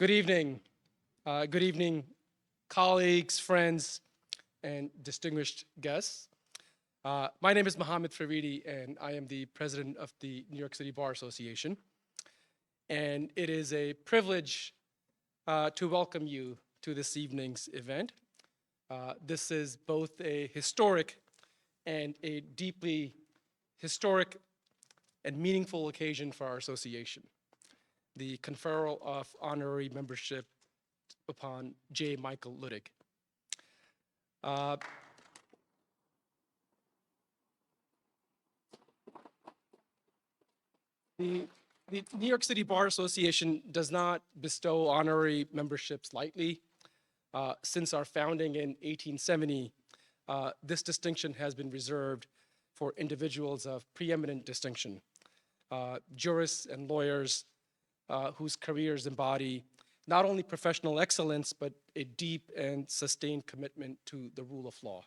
Good evening. Good evening, colleagues, friends, and distinguished guests. My name is Mohammed Faridi, and I am the president of the New York City Bar Association. And it is a privilege to welcome you to this evening's event. This is both a historic and a deeply historic and meaningful occasion for our association, the conferral of honorary membership upon J. Michael Luttig. The New York City Bar Association does not bestow honorary memberships lightly. Since our founding in 1870, this distinction has been reserved for individuals of preeminent distinction, jurists and lawyers whose careers embody not only professional excellence, but a deep and sustained commitment to the rule of law.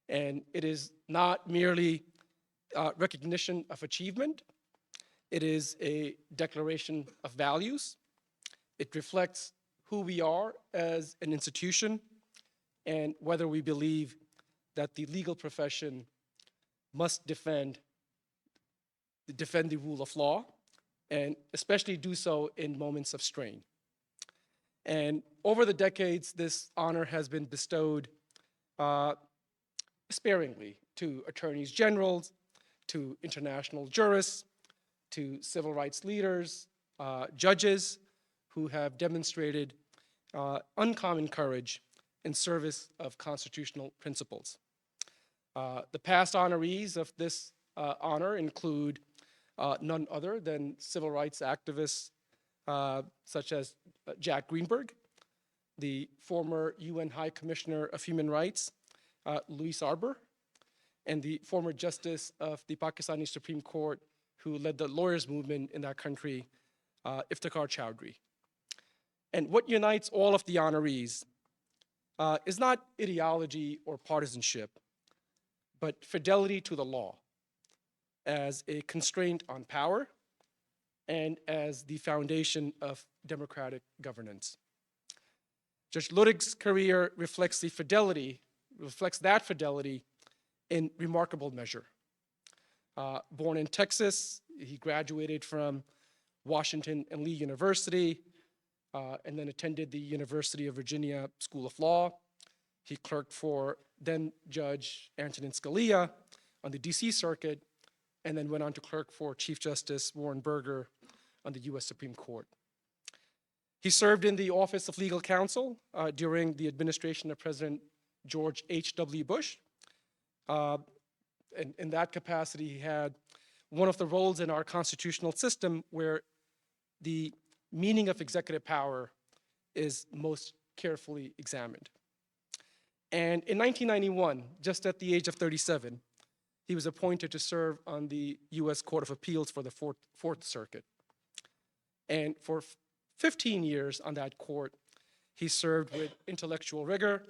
And it is not merely recognition of achievement, it is a declaration of values. It reflects who we are as an institution and whether we believe that the legal profession must defend the rule of law, and especially do so in moments of strain. And over the decades, this honor has been bestowed sparingly to attorneys generals, to international jurists, to civil rights leaders, judges who have demonstrated uncommon courage in service of constitutional principles. The past honorees of this honor include none other than civil rights activists such as Jack Greenberg, the former UN High Commissioner of Human Rights, Louis Arbour, and the former Justice of the Pakistani Supreme Court who led the lawyers' movement in that country, Iftikhar Chowdhury. And what unites all of the honorees is not ideology or partisanship, but fidelity to the law as a constraint on power and as the foundation of democratic governance. Judge Luttig's career reflects that fidelity in remarkable measure. Born in Texas, he graduated from Washington and Lee University, and then attended the University of Virginia School of Law. He clerked for then Judge Antonin Scalia on the DC Circuit, and then went on to clerk for Chief Justice Warren Burger on the US Supreme Court. He served in the Office of Legal Counsel during the administration of President George H.W. Bush. And in that capacity, he had one of the roles in our constitutional system where the meaning of executive power is most carefully examined. And in 1991, just at the age of 37, he was appointed to serve on the US Court of Appeals for the Fourth Circuit. And for 15 years on that court, he served with intellectual rigor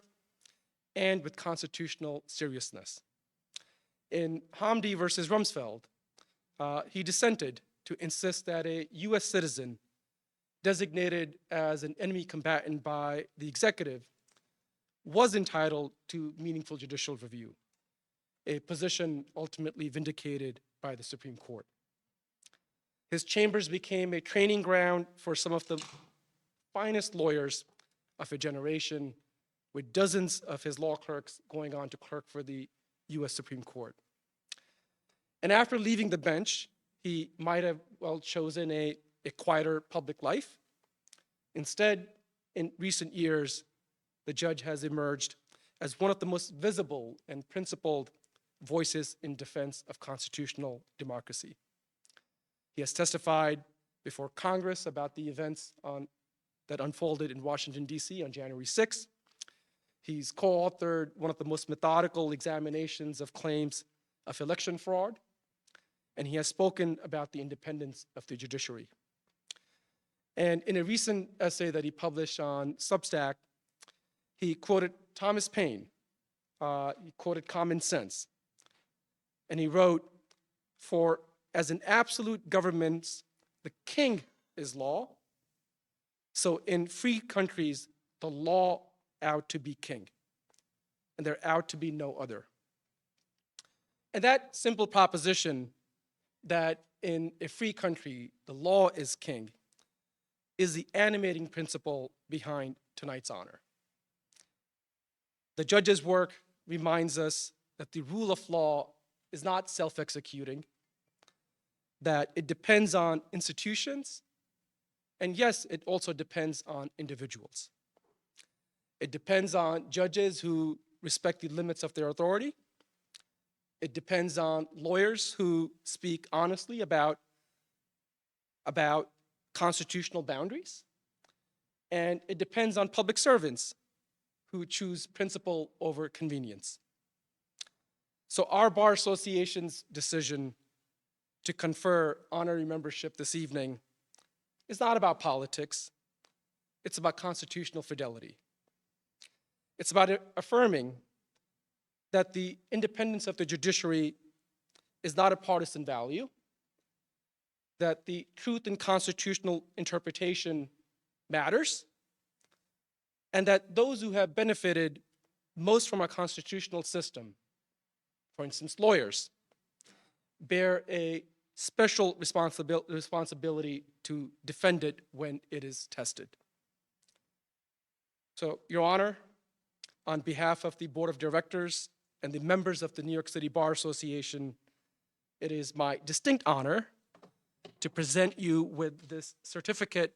and with constitutional seriousness. In Hamdi versus Rumsfeld, he dissented to insist that a US citizen designated as an enemy combatant by the executive was entitled to meaningful judicial review, a position ultimately vindicated by the Supreme Court. His chambers became a training ground for some of the finest lawyers of a generation, with dozens of his law clerks going on to clerk for the US Supreme Court. And after leaving the bench, he might have chosen a quieter public life. Instead, in recent years, the judge has emerged as one of the most visible and principled voices in defense of constitutional democracy. He has testified before Congress about the events that unfolded in Washington, D.C. on January 6th. He's co-authored one of the most methodical examinations of claims of election fraud, and he has spoken about the independence of the judiciary. And in a recent essay that he published on Substack, he quoted Thomas Paine. He quoted common sense. And he wrote, "For as in absolute governments, the king is law, So in free countries, the law out to be king, and there out to be no other. And that simple proposition that in a free country, the law is king, is the animating principle behind tonight's honor. The judge's work reminds us that the rule of law is not self-executing, that it depends on institutions, and yes, it also depends on individuals. It depends on judges who respect the limits of their authority. It depends on lawyers who speak honestly about constitutional boundaries. And it depends on public servants who choose principle over convenience. So our Bar Association's decision to confer honorary membership this evening is not about politics. It's about constitutional fidelity. It's about affirming that the independence of the judiciary is not a partisan value, that the truth in constitutional interpretation matters, and that those who have benefited most from our constitutional system, for instance, lawyers, bear a special responsibility to defend it when it is tested. So, Your Honor, on behalf of the Board of Directors and the members of the New York City Bar Association, it is my distinct honor to present you with this certificate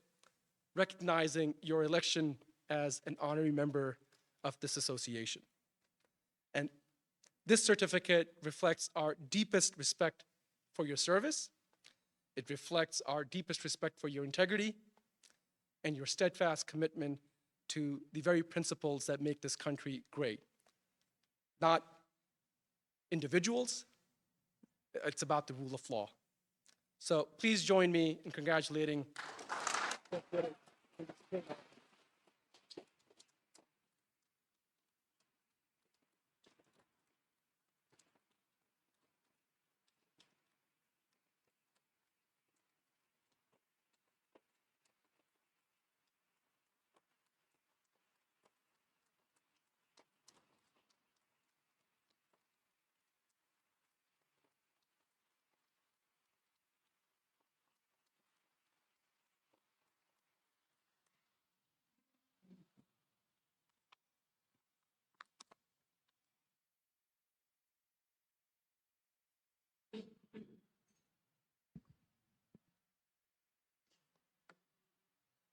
recognizing your election as an honorary member of this association. And this certificate reflects our deepest respect for your service. It reflects our deepest respect for your integrity and your steadfast commitment to the very principles that make this country great. Not individuals, it's about the rule of law. So please join me in congratulating.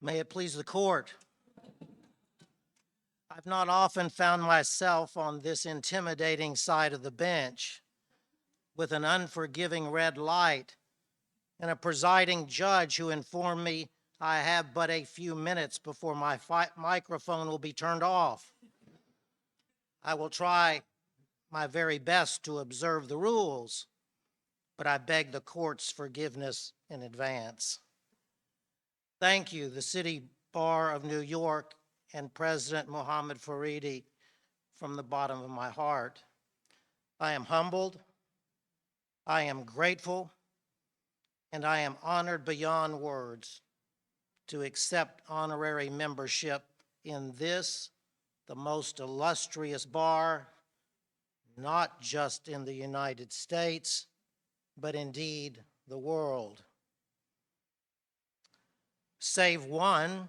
May it please the court. I've not often found myself on this intimidating side of the bench with an unforgiving red light and a presiding judge who informed me I have but a few minutes before my microphone will be turned off. I will try my very best to observe the rules, but I beg the court's forgiveness in advance. Thank you, the City Bar of New York and President Mohammed Faridi, from the bottom of my heart. I am humbled, I am grateful, and I am honored beyond words to accept honorary membership in this, the most illustrious bar, not just in the United States, but indeed the world. Save one,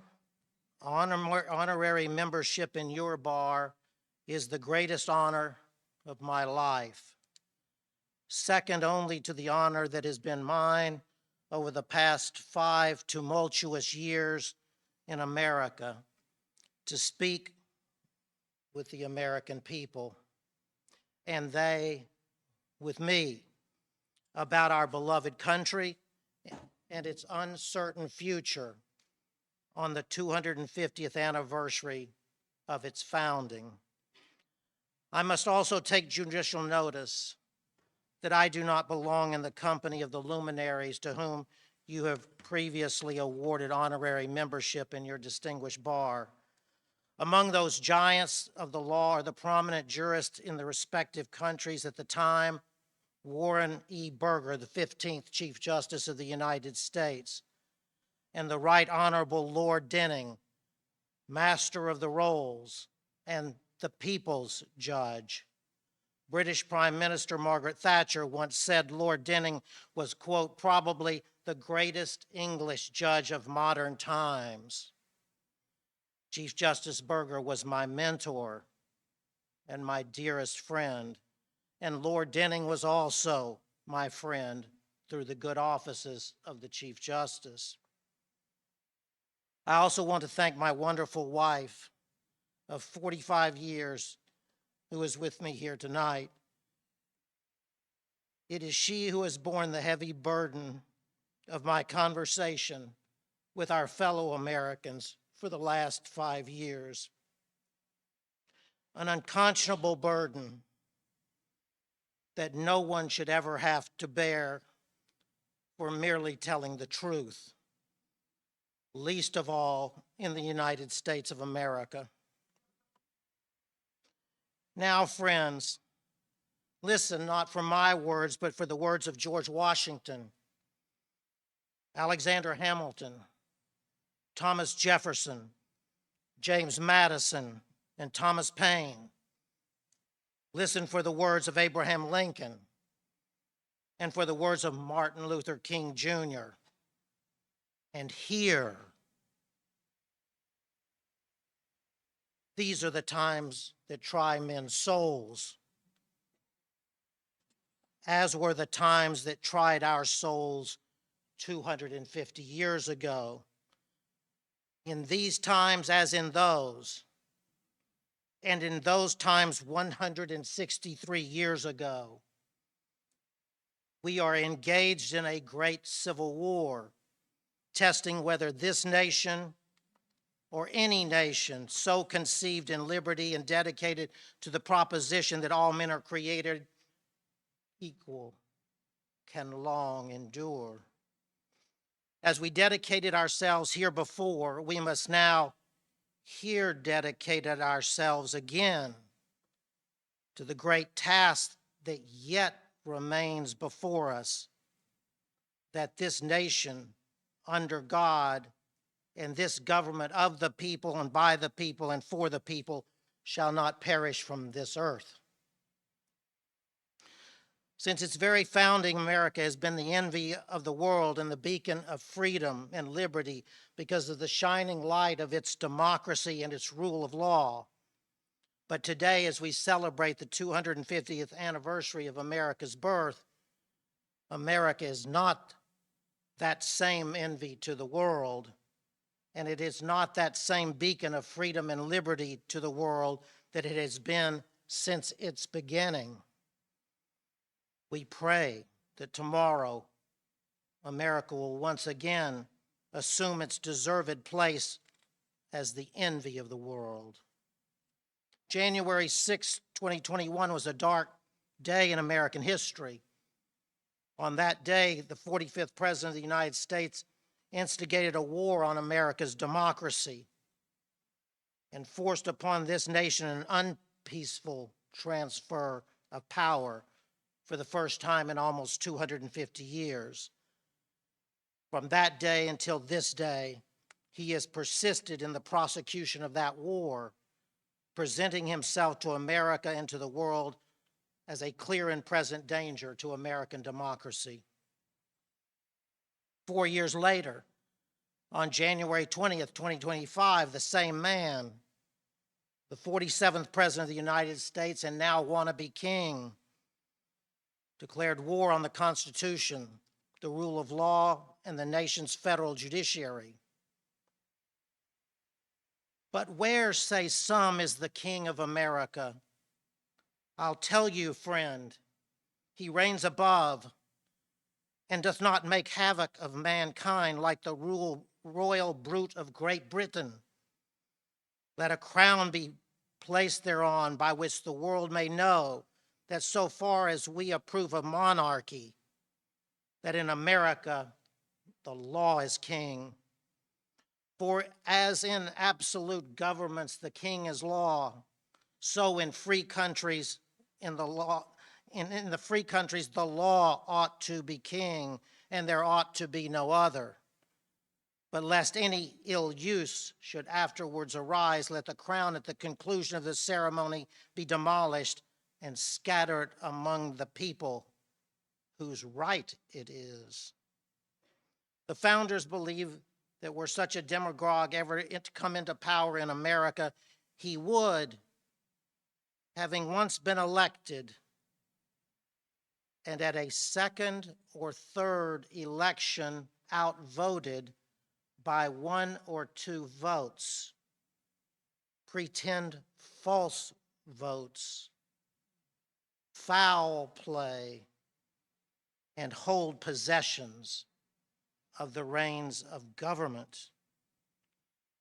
honorary membership in your bar is the greatest honor of my life, second only to the honor that has been mine over the past 5 tumultuous years in America, to speak with the American people, and they with me, about our beloved country and its uncertain future on the 250th anniversary of its founding. I must also take judicial notice that I do not belong in the company of the luminaries to whom you have previously awarded honorary membership in your distinguished bar. Among those giants of the law are the prominent jurists in the respective countries at the time: Warren E. Burger, the 15th Chief Justice of the United States; and the Right Honorable Lord Denning, Master of the Rolls and the People's Judge. British Prime Minister Margaret Thatcher once said Lord Denning was, quote, probably the greatest English judge of modern times. Chief Justice Burger was my mentor and my dearest friend, and Lord Denning was also my friend through the good offices of the Chief Justice. I also want to thank my wonderful wife of 45 years who is with me here tonight. It is she who has borne the heavy burden of my conversation with our fellow Americans for the last 5 years. An unconscionable burden that no one should ever have to bear for merely telling the truth, least of all in the United States of America. Now, friends, listen not for my words, but for the words of George Washington, Alexander Hamilton, Thomas Jefferson, James Madison, and Thomas Paine. Listen for the words of Abraham Lincoln and for the words of Martin Luther King Jr. And hear. These are the times that try men's souls, as were the times that tried our souls 250 years ago. In these times, as in those, and in those times 163 years ago, we are engaged in a great civil war, testing whether this nation or any nation so conceived in liberty and dedicated to the proposition that all men are created equal can long endure. As we dedicated ourselves here before, we must now here dedicated ourselves again to the great task that yet remains before us, that this nation under God and this government of the people and by the people and for the people shall not perish from this earth. Since its very founding, America has been the envy of the world and the beacon of freedom and liberty because of the shining light of its democracy and its rule of law. But today, as we celebrate the 250th anniversary of America's birth, America is not that same envy to the world, and it is not that same beacon of freedom and liberty to the world that it has been since its beginning. We pray that tomorrow America will once again assume its deserved place as the envy of the world. January 6, 2021 was a dark day in American history. On that day, the 45th President of the United States instigated a war on America's democracy and forced upon this nation an unpeaceful transfer of power for the first time in almost 250 years. From that day until this day, he has persisted in the prosecution of that war, presenting himself to America and to the world as a clear and present danger to American democracy. 4 years later, on January 20th, 2025, the same man, the 47th President of the United States and now wannabe king, declared war on the Constitution, the rule of law, and the nation's federal judiciary. But where, say some, is the King of America? I'll tell you, friend, he reigns above and doth not make havoc of mankind like the royal brute of Great Britain. Let a crown be placed thereon by which the world may know that so far as we approve of monarchy, that in America the law is king. For as in absolute governments the king is law, so in free countries in the free countries the law ought to be king, and there ought to be no other. But lest any ill use should afterwards arise, let the crown at the conclusion of the ceremony be demolished and scattered among the people whose right it is. The founders believed that were such a demagogue ever come into power in America, he would, having once been elected, and at a second or third election outvoted by 1 or 2 votes, pretend false votes, foul play, and hold possessions of the reins of government.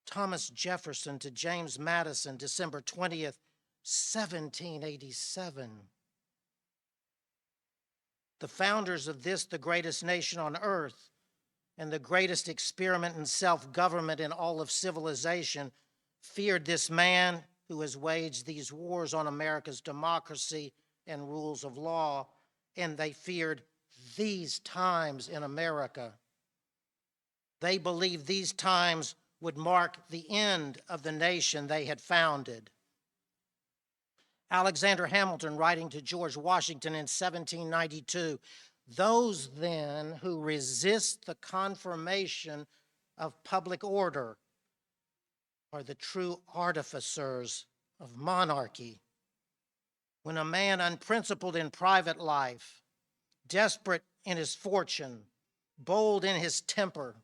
Thomas Jefferson to James Madison, December 20th, 1787. The founders of this, the greatest nation on earth, and the greatest experiment in self-government in all of civilization, feared this man who has waged these wars on America's democracy and rules of law, and they feared these times in America. They believed these times would mark the end of the nation they had founded. Alexander Hamilton, writing to George Washington in 1792, those then who resist the confirmation of public order are the true artificers of monarchy. When a man unprincipled in private life, desperate in his fortune, bold in his temper,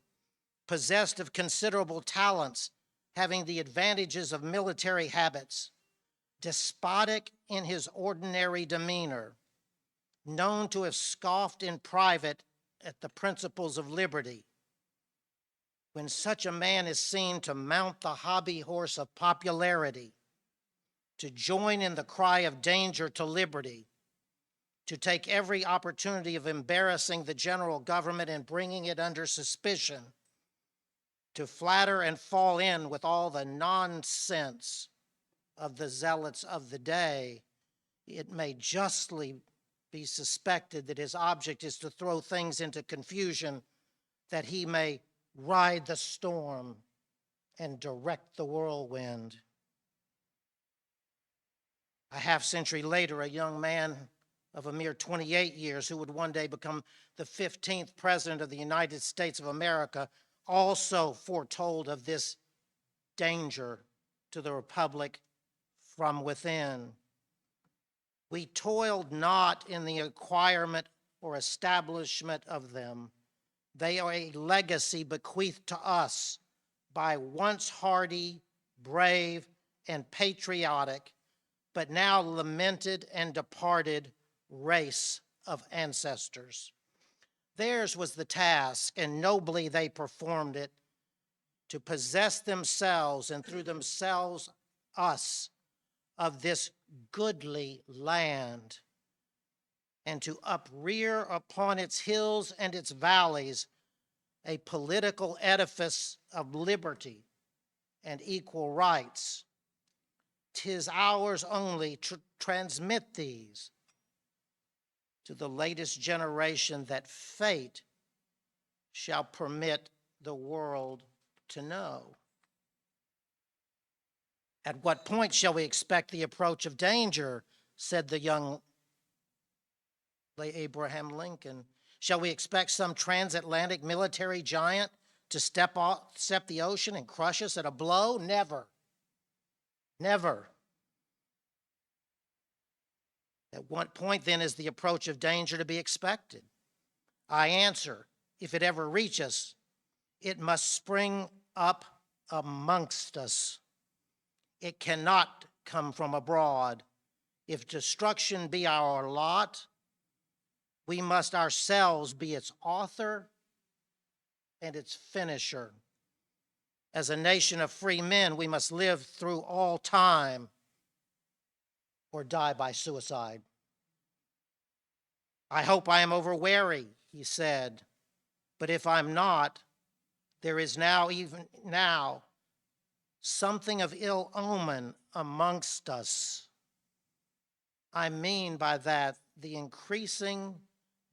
possessed of considerable talents, having the advantages of military habits, despotic in his ordinary demeanor, known to have scoffed in private at the principles of liberty. When such a man is seen to mount the hobby horse of popularity, to join in the cry of danger to liberty, to take every opportunity of embarrassing the general government and bringing it under suspicion, to flatter and fall in with all the nonsense of the zealots of the day, it may justly be suspected that his object is to throw things into confusion, that he may ride the storm and direct the whirlwind. A half-century later, a young man of a mere 28 years who would one day become the 15th president of the United States of America also foretold of this danger to the republic from within. We toiled not in the acquirement or establishment of them. They are a legacy bequeathed to us by once hardy, brave, and patriotic, but now lamented and departed race of ancestors. Theirs was the task, and nobly they performed it, to possess themselves and through themselves us of this goodly land, and to uprear upon its hills and its valleys a political edifice of liberty and equal rights. 'Tis ours only to transmit these to the latest generation, that fate shall permit the world to know. At what point shall we expect the approach of danger, said the young Abraham Lincoln. Shall we expect some transatlantic military giant to step the ocean and crush us at a blow? Never. Never. At what point, then, is the approach of danger to be expected? I answer, if it ever reach us, it must spring up amongst us. It cannot come from abroad. If destruction be our lot, we must ourselves be its author and its finisher. As a nation of free men, we must live through all time or die by suicide. I hope I am overwary, he said, but if I'm not, there is even now something of ill omen amongst us. I mean by that the increasing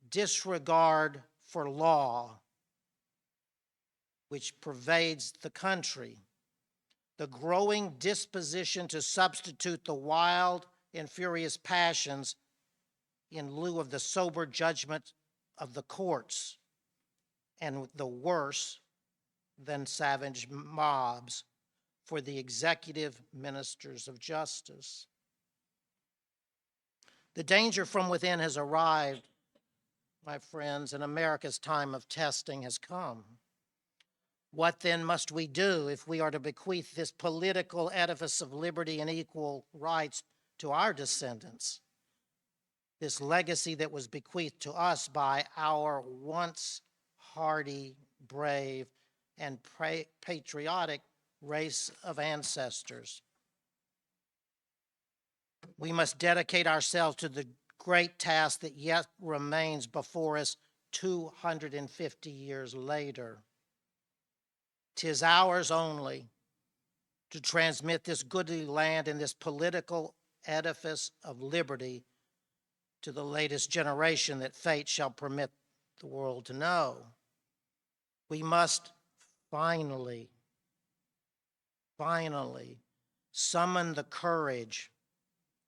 disregard for law, which pervades the country, the growing disposition to substitute the wild and furious passions in lieu of the sober judgment of the courts, and the worse than savage mobs for the executive ministers of justice. The danger from within has arrived, my friends, and America's time of testing has come. What then must we do if we are to bequeath this political edifice of liberty and equal rights to our descendants? This legacy that was bequeathed to us by our once hardy, brave, and patriotic race of ancestors. We must dedicate ourselves to the great task that yet remains before us 250 years later. 'Tis ours only to transmit this goodly land and this political edifice of liberty to the latest generation that fate shall permit the world to know. We must finally summon the courage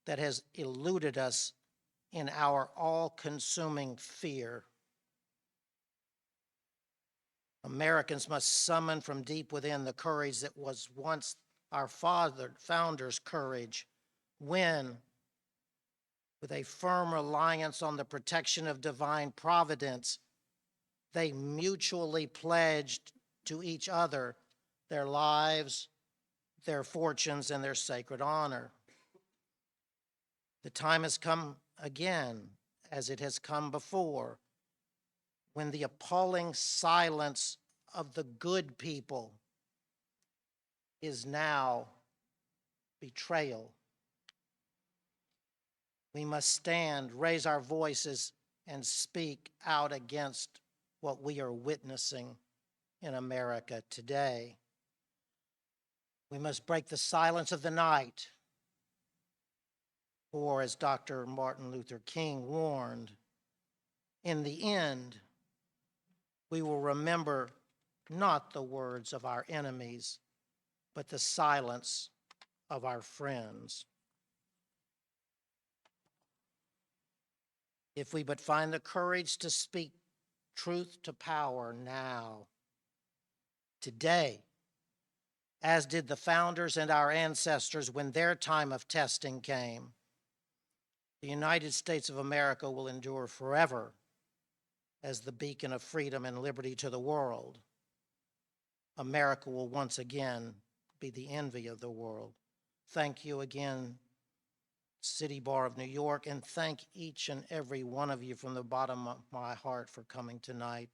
that has eluded us in our all-consuming fear. Americans must summon from deep within the courage that was once our founders' courage when, with a firm reliance on the protection of divine providence, they mutually pledged to each other their lives, their fortunes, and their sacred honor. The time has come again, as it has come before, when the appalling silence of the good people is now betrayal. We must stand, raise our voices, and speak out against what we are witnessing in America today. We must break the silence of the night, for as Dr. Martin Luther King warned, in the end, we will remember not the words of our enemies, but the silence of our friends. If we but find the courage to speak truth to power now, today, as did the founders and our ancestors when their time of testing came, the United States of America will endure forever as the beacon of freedom and liberty to the world. America will once again be the envy of the world. Thank you again, City Bar of New York, and thank each and every one of you from the bottom of my heart for coming tonight.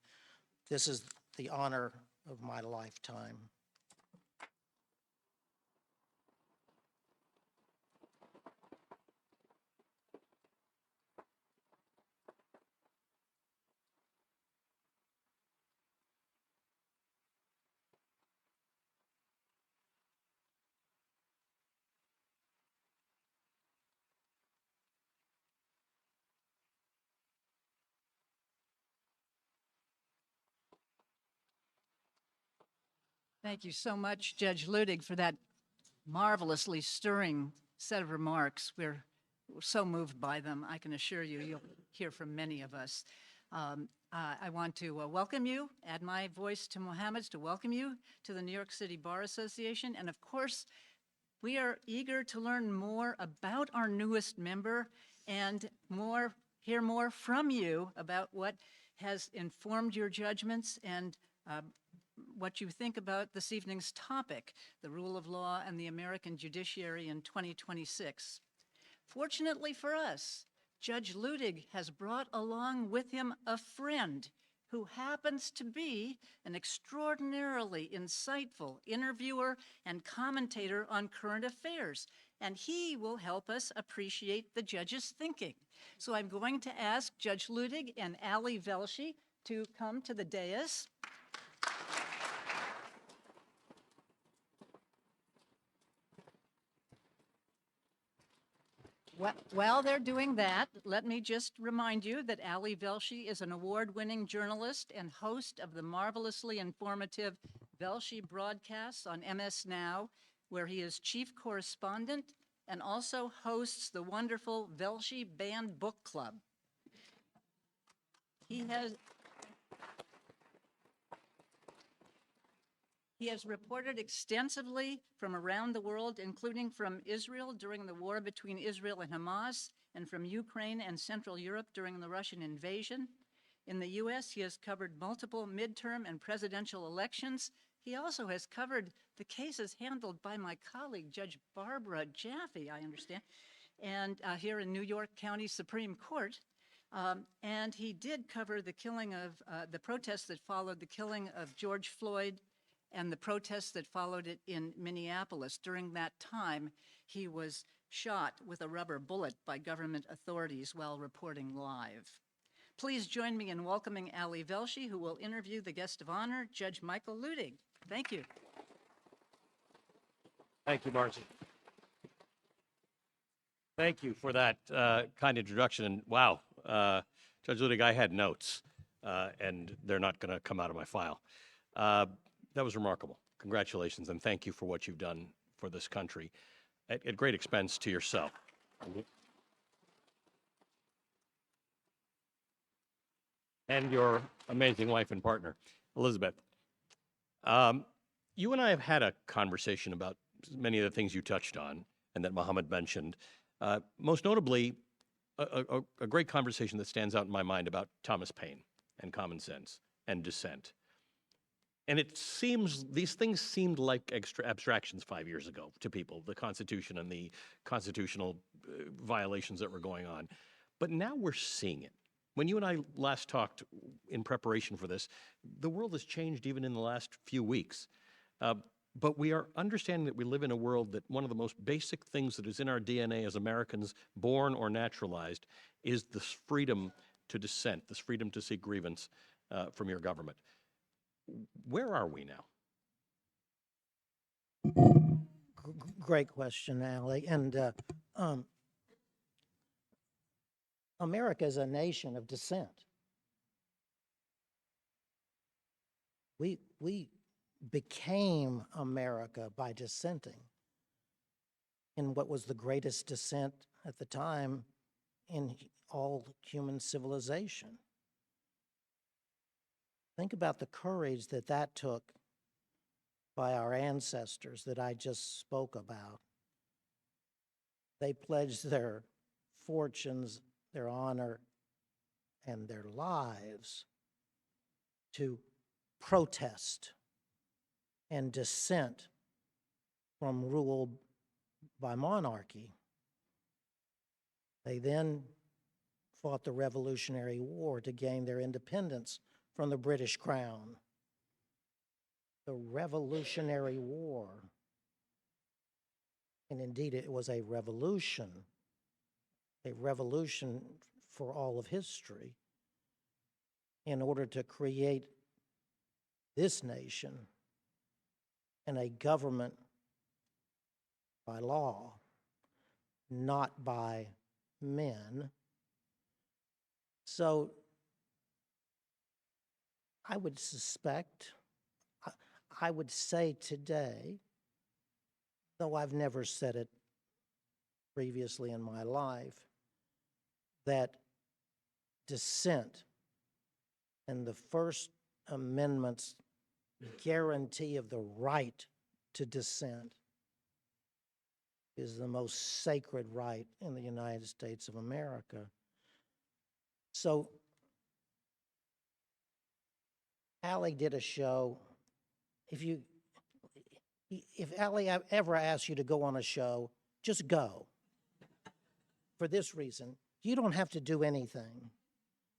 This is the honor of my lifetime. Thank you so much, Judge Luttig, for that marvelously stirring set of remarks. We're so moved by them. I can assure you, you'll hear from many of us. I want to welcome you, add my voice to Mohammed's to welcome you to the New York City Bar Association. And of course, we are eager to learn more about our newest member and hear more from you about what has informed your judgments and what you think about this evening's topic, the rule of law and the American judiciary in 2026. Fortunately for us, Judge Luttig has brought along with him a friend who happens to be an extraordinarily insightful interviewer and commentator on current affairs, and he will help us appreciate the judge's thinking. So I'm going to ask Judge Luttig and Ali Velshi to come to the dais. While they're doing that, let me just remind you that Ali Velshi is an award-winning journalist and host of the marvelously informative Velshi broadcasts on MS Now, where he is chief correspondent and also hosts the wonderful Velshi Band Book Club. He has reported extensively from around the world, including from Israel during the war between Israel and Hamas, and from Ukraine and Central Europe during the Russian invasion. In the U.S., he has covered multiple midterm and presidential elections. He also has covered the cases handled by my colleague, Judge Barbara Jaffe, I understand, and here in New York County Supreme Court. And he did cover the killing of, the protests that followed the killing of George Floyd and the protests that followed it in Minneapolis. During that time, he was shot with a rubber bullet by government authorities while reporting live. Please join me in welcoming Ali Velshi, who will interview the guest of honor, Judge Michael Luttig. Thank you. Thank you, Marcy. Thank you for that kind introduction. And wow, Judge Luttig, I had notes, and they're not going to come out of my file. That was remarkable. Congratulations, and thank you for what you've done for this country at great expense to yourself. And your amazing wife and partner, Elizabeth. You and I have had a conversation about many of the things you touched on and that Mohammed mentioned. Most notably, a great conversation that stands out in my mind about Thomas Paine and common sense and dissent. And it seems, these things seemed like extra abstractions 5 years ago to people, the Constitution and the constitutional violations that were going on. But now we're seeing it. When you and I last talked in preparation for this, the world has changed even in the last few weeks. But we are understanding that we live in a world that one of the most basic things that is in our DNA as Americans, born or naturalized, is this freedom to dissent, this freedom to seek grievance from your government. Where are we now? Great question, Ali. And America is a nation of dissent. We became America by dissenting in what was the greatest dissent at the time in all human civilization. Think about the courage that that took by our ancestors that I just spoke about. They pledged their fortunes, their honor, and their lives to protest and dissent from rule by monarchy. They then fought the Revolutionary War to gain their independence from the British Crown. The Revolutionary War, and indeed it was a revolution for all of history, in order to create this nation and a government by law, not by men. So I would suspect, I would say today, though I've never said it previously in my life, that dissent and the First Amendment's guarantee of the right to dissent is the most sacred right in the United States of America. So Ali did a show. If Ali ever asks you to go on a show, just go. For this reason, you don't have to do anything.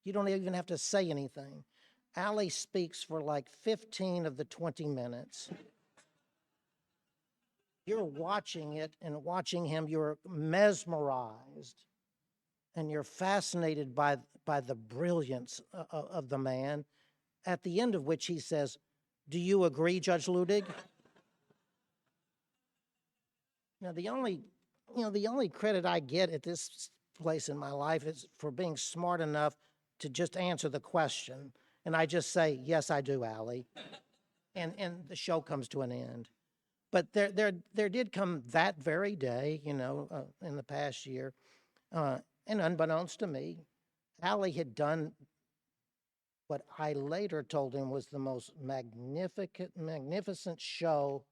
You don't even have to say anything. Ali speaks for like 15 of the 20 minutes. You're watching it and watching him, you're mesmerized, and you're fascinated by the brilliance of the man, at the end of which he says, "Do you agree, Judge Luttig?" Now, the only credit I get at this place in my life is for being smart enough to just answer the question. And I just say, "Yes, I do, Ali." and the show comes to an end. But there did come that very day, in the past year, and unbeknownst to me, Ali had done what I later told him was the most magnificent show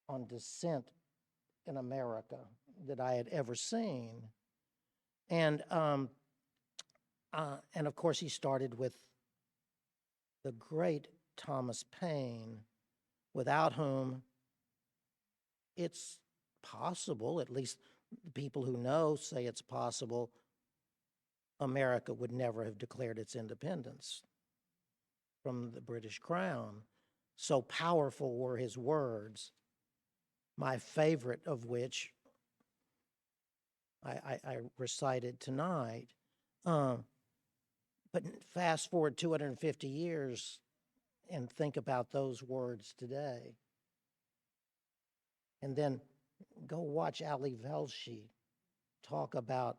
on dissent in America that I had ever seen. And of course, he started with the great Thomas Paine, without whom it's possible, at least the people who know say it's possible, America would never have declared its independence from the British Crown. So powerful were his words, my favorite of which I recited tonight. But fast forward 250 years and think about those words today. And then go watch Ali Velshi talk about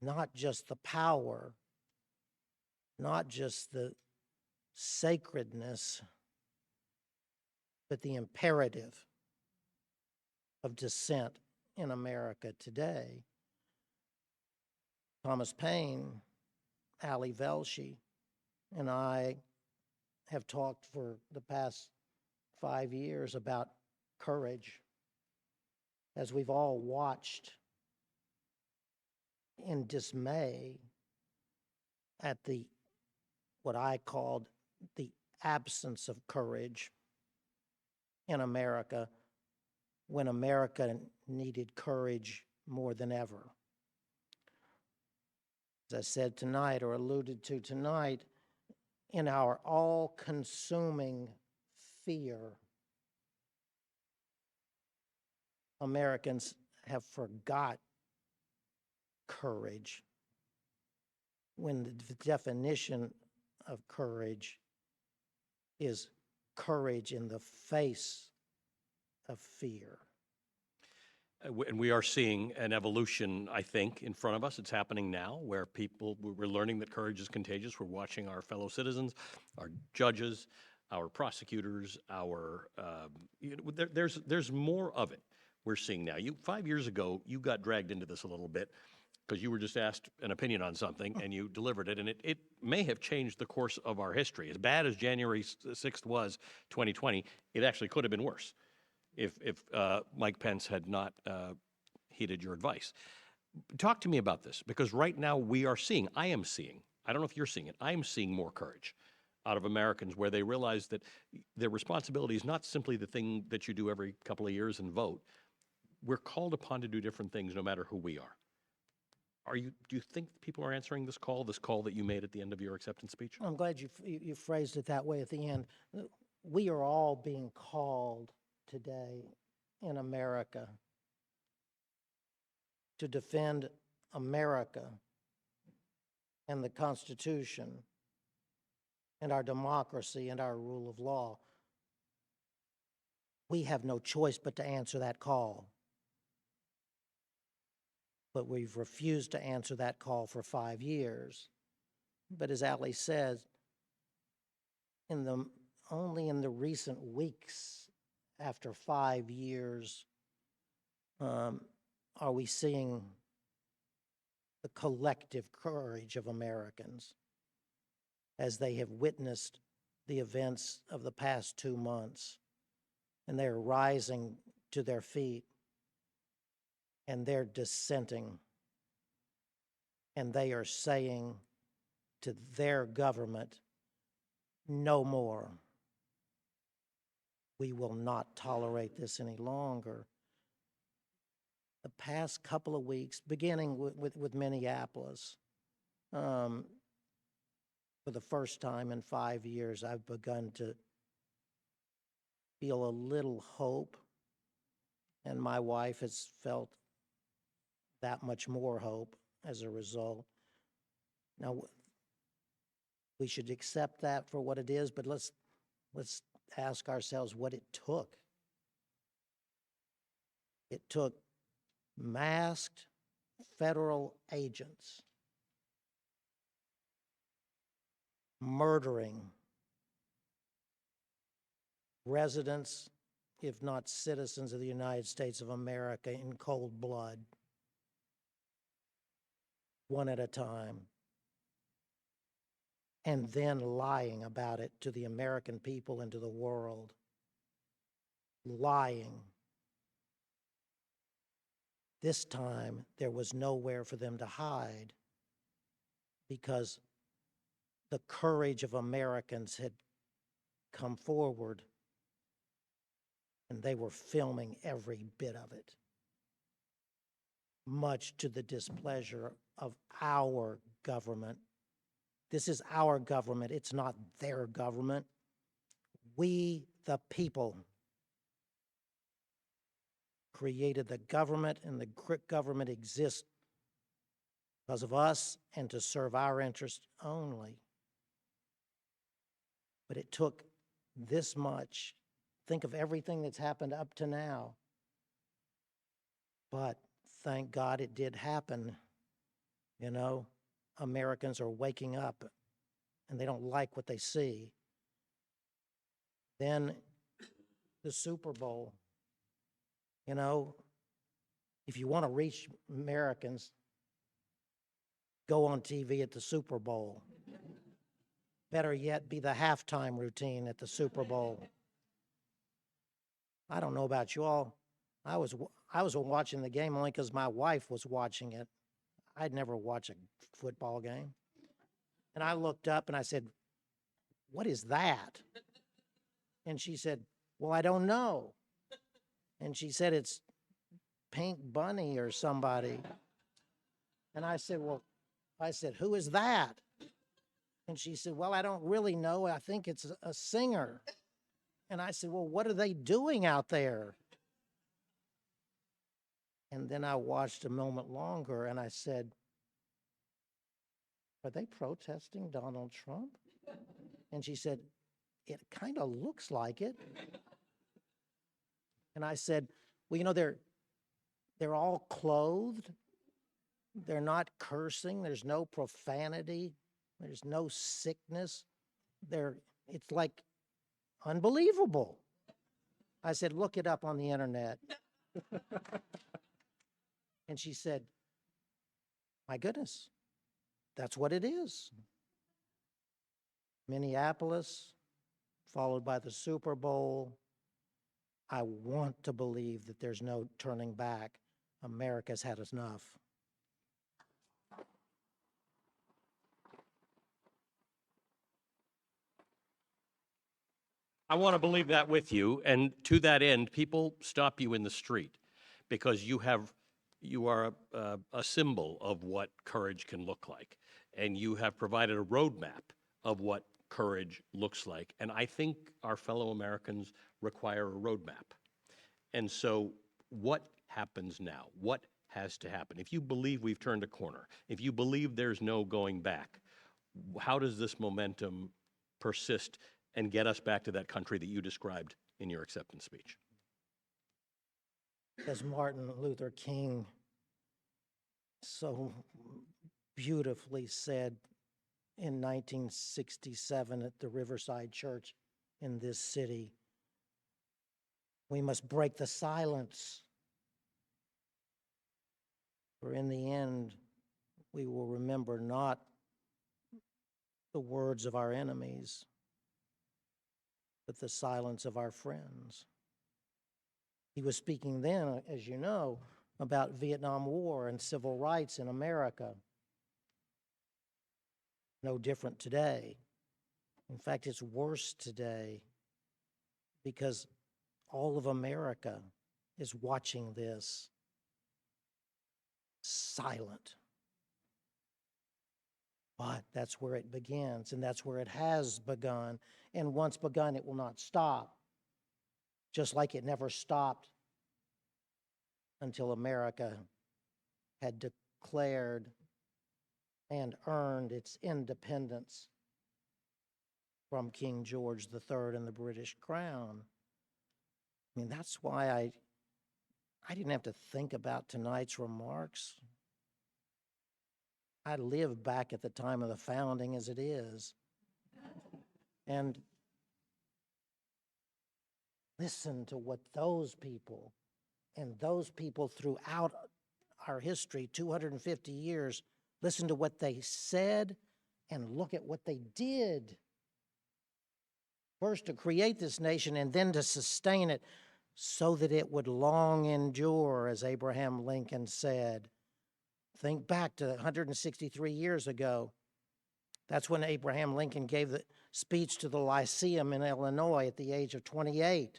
not just the power, not just the sacredness, but the imperative of dissent in America today. Thomas Paine, Ali Velshi, and I have talked for the past 5 years about courage, as we've all watched in dismay at what I called the absence of courage in America when America needed courage more than ever. As I said tonight, or alluded to tonight, in our all-consuming fear, Americans have forgot courage when the definition of courage is courage in the face of fear. And we are seeing an evolution, I think, in front of us. It's happening now, where we're learning that courage is contagious. We're watching our fellow citizens, our judges, our prosecutors, there's more of it we're seeing now. 5 years ago, you got dragged into this a little bit because you were just asked an opinion on something and you delivered it, and it may have changed the course of our history. As bad as January 6th was, 2020, it actually could have been worse if Mike Pence had not heeded your advice. Talk to me about this, because right now I am seeing, I don't know if you're seeing it, I am seeing more courage out of Americans, where they realize that their responsibility is not simply the thing that you do every couple of years and vote. We're called upon to do different things no matter who we are. Do you think people are answering this call that you made at the end of your acceptance speech? I'm glad you phrased it that way at the end. We are all being called today in America to defend America and the Constitution and our democracy and our rule of law. We have no choice but to answer that call. But we've refused to answer that call for 5 years. But as Ali says, only in the recent weeks after 5 years are we seeing the collective courage of Americans as they have witnessed the events of the past 2 months, and they're rising to their feet, and they're dissenting, and they are saying to their government, no more. We will not tolerate this any longer. The past couple of weeks, beginning with Minneapolis, for the first time in 5 years, I've begun to feel a little hope, and my wife has felt that much more hope as a result. Now, we should accept that for what it is, but let's ask ourselves what it took. It took masked federal agents murdering residents, if not citizens of the United States of America in cold blood, one at a time, and then lying about it to the American people and to the world. Lying. This time, there was nowhere for them to hide because the courage of Americans had come forward and they were filming every bit of it, much to the displeasure of our government. This is our government. It's not their government. We, the people, created the government, and the government exists because of us and to serve our interests only. But it took this much. Think of everything that's happened up to now. But thank God it did happen. You know, Americans are waking up and they don't like what they see. Then the Super Bowl. You know, if you want to reach Americans, go on TV at the Super Bowl. Better yet, be the halftime routine at the Super Bowl. I don't know about you all. I was watching the game only because my wife was watching it. I'd never watch a football game. And I looked up and I said, "What is that?" And she said, "Well, I don't know." And she said, "It's Pink Bunny or somebody." And I said, "Who is that?" And she said, "Well, I don't really know. I think it's a singer." And I said, "Well, what are they doing out there?" And then I watched a moment longer and I said, "Are they protesting Donald Trump?" And she said, "It kind of looks like it." And I said, "Well, you know, they're all clothed. They're not cursing. There's no profanity. There's no sickness. It's like unbelievable." I said, "Look it up on the internet." And she said, "My goodness, that's what it is." Minneapolis, followed by the Super Bowl. I want to believe that there's no turning back. America's had enough. I want to believe that with you, and to that end, people stop you in the street because you are a symbol of what courage can look like, and you have provided a roadmap of what courage looks like. And I think our fellow Americans require a roadmap. And so, what happens now? What has to happen? If you believe we've turned a corner, if you believe there's no going back, how does this momentum persist and get us back to that country that you described in your acceptance speech? As Martin Luther King so beautifully said in 1967 at the Riverside Church in this city, we must break the silence, for in the end, we will remember not the words of our enemies, but the silence of our friends. He was speaking then, as you know, about Vietnam War and civil rights in America. No different today. In fact, it's worse today because all of America is watching this silent. But that's where it begins, and that's where it has begun. And once begun, it will not stop, just like it never stopped until America had declared and earned its independence from King George III and the British Crown. I mean, that's why I didn't have to think about tonight's remarks. I lived back at the time of the founding as it is. And Listen to what those people and those people throughout our history, 250 years, listen to what they said and look at what they did. First to create this nation and then to sustain it so that it would long endure, as Abraham Lincoln said. Think back to 163 years ago. That's when Abraham Lincoln gave the speech to the Lyceum in Illinois at the age of 28.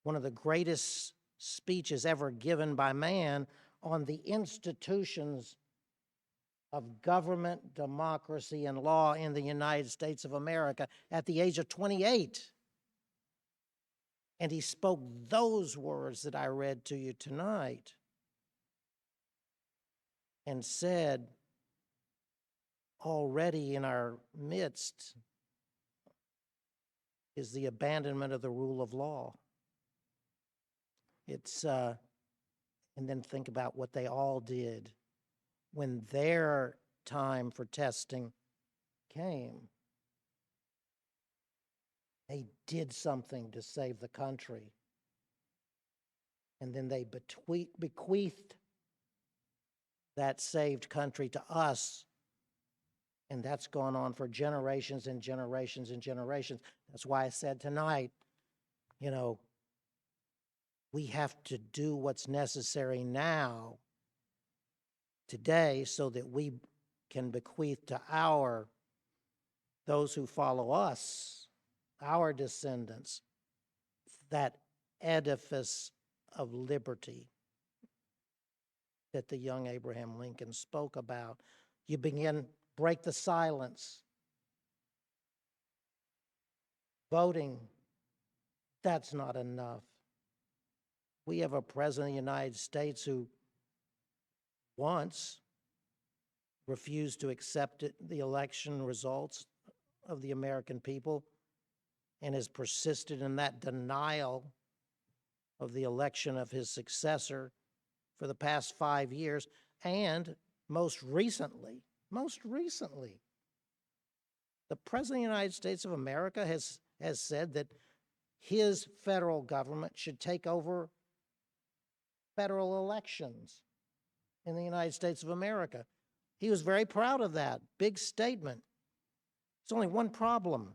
One of the greatest speeches ever given by man on the institutions of government, democracy, and law in the United States of America at the age of 28. And he spoke those words that I read to you tonight and said, already in our midst is the abandonment of the rule of law. And then think about what they all did when their time for testing came. They did something to save the country. And then they bequeathed that saved country to us. And that's gone on for generations and generations and generations. That's why I said tonight, we have to do what's necessary now, today, so that we can bequeath to those who follow us, our descendants, that edifice of liberty that the young Abraham Lincoln spoke about. You break the silence. Voting, that's not enough. We have a president of the United States who once refused to accept the election results of the American people and has persisted in that denial of the election of his successor for the past 5 years. And most recently, the President of the United States of America has said that his federal government should take over federal elections in the United States of America. He was very proud of that. Big statement. There's only one problem.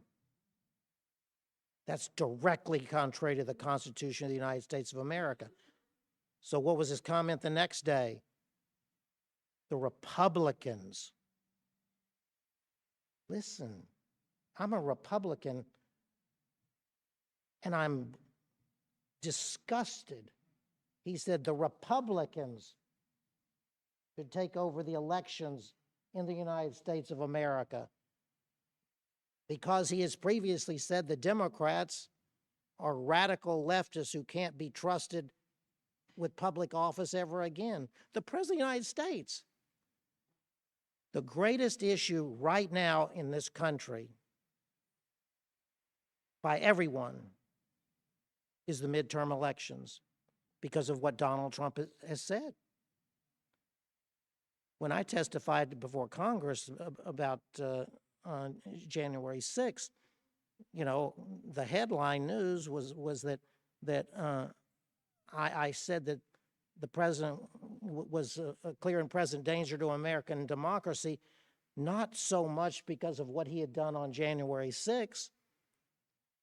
That's directly contrary to the Constitution of the United States of America. So what was his comment the next day? The Republicans. Listen, I'm a Republican, and I'm disgusted. He said the Republicans should take over the elections in the United States of America, because he has previously said the Democrats are radical leftists who can't be trusted with public office ever again. The President of the United States. The greatest issue right now in this country by everyone is the midterm elections, because of what Donald Trump has said. When I testified before Congress about on January 6th, the headline news was that I said that the president was a clear and present danger to American democracy, not so much because of what he had done on January 6th,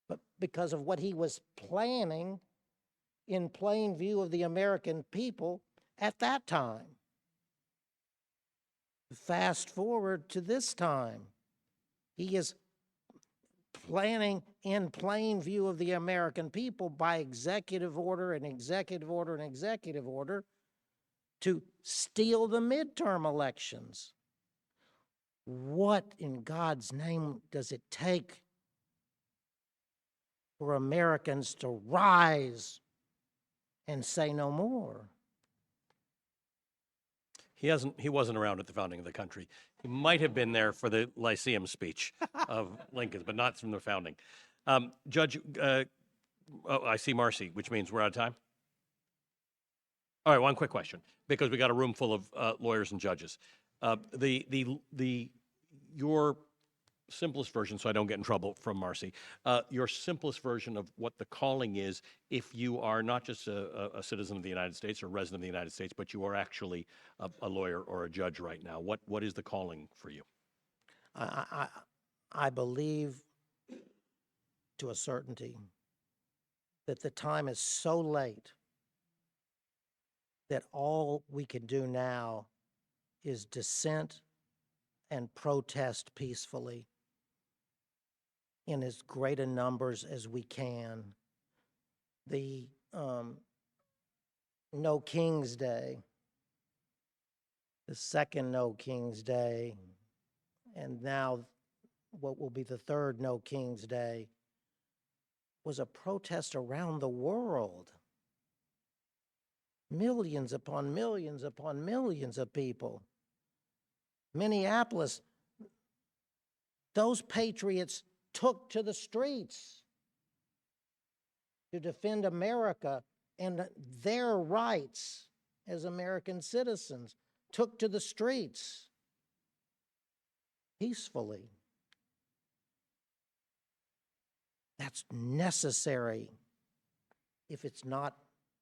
but because of what he was planning in plain view of the American people at that time. Fast forward to this time. He is planning in plain view of the American people by executive order and executive order and executive order to steal the midterm elections. What in God's name does it take for Americans to rise and say no more? He wasn't around at the founding of the country. He might have been there for the Lyceum speech of Lincoln's, but not from the founding. Judge, I see Marcy, which means we're out of time. All right, one quick question, because we got a room full of lawyers and judges. Your simplest version, so I don't get in trouble from Marcy, your simplest version of what the calling is if you are not just a citizen of the United States or resident of the United States, but you are actually a lawyer or a judge right now. What is the calling for you? I believe to a certainty that the time is so late that all we can do now is dissent and protest peacefully in as great a numbers as we can. The No King's Day, the second No King's Day, and now what will be the third No King's Day, was a protest around the world. Millions upon millions upon millions of people. Minneapolis, those patriots took to the streets to defend America and their rights as American citizens, took to the streets peacefully. That's necessary. If it's not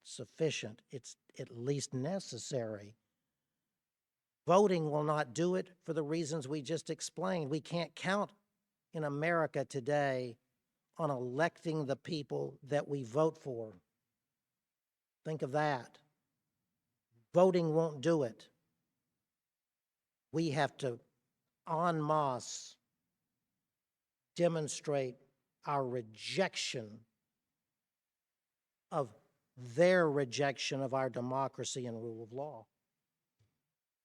sufficient, it's at least necessary. Voting will not do it for the reasons we just explained. We can't count in America today on electing the people that we vote for. Think of that. Voting won't do it. We have to en masse demonstrate our rejection of their rejection of our democracy and rule of law.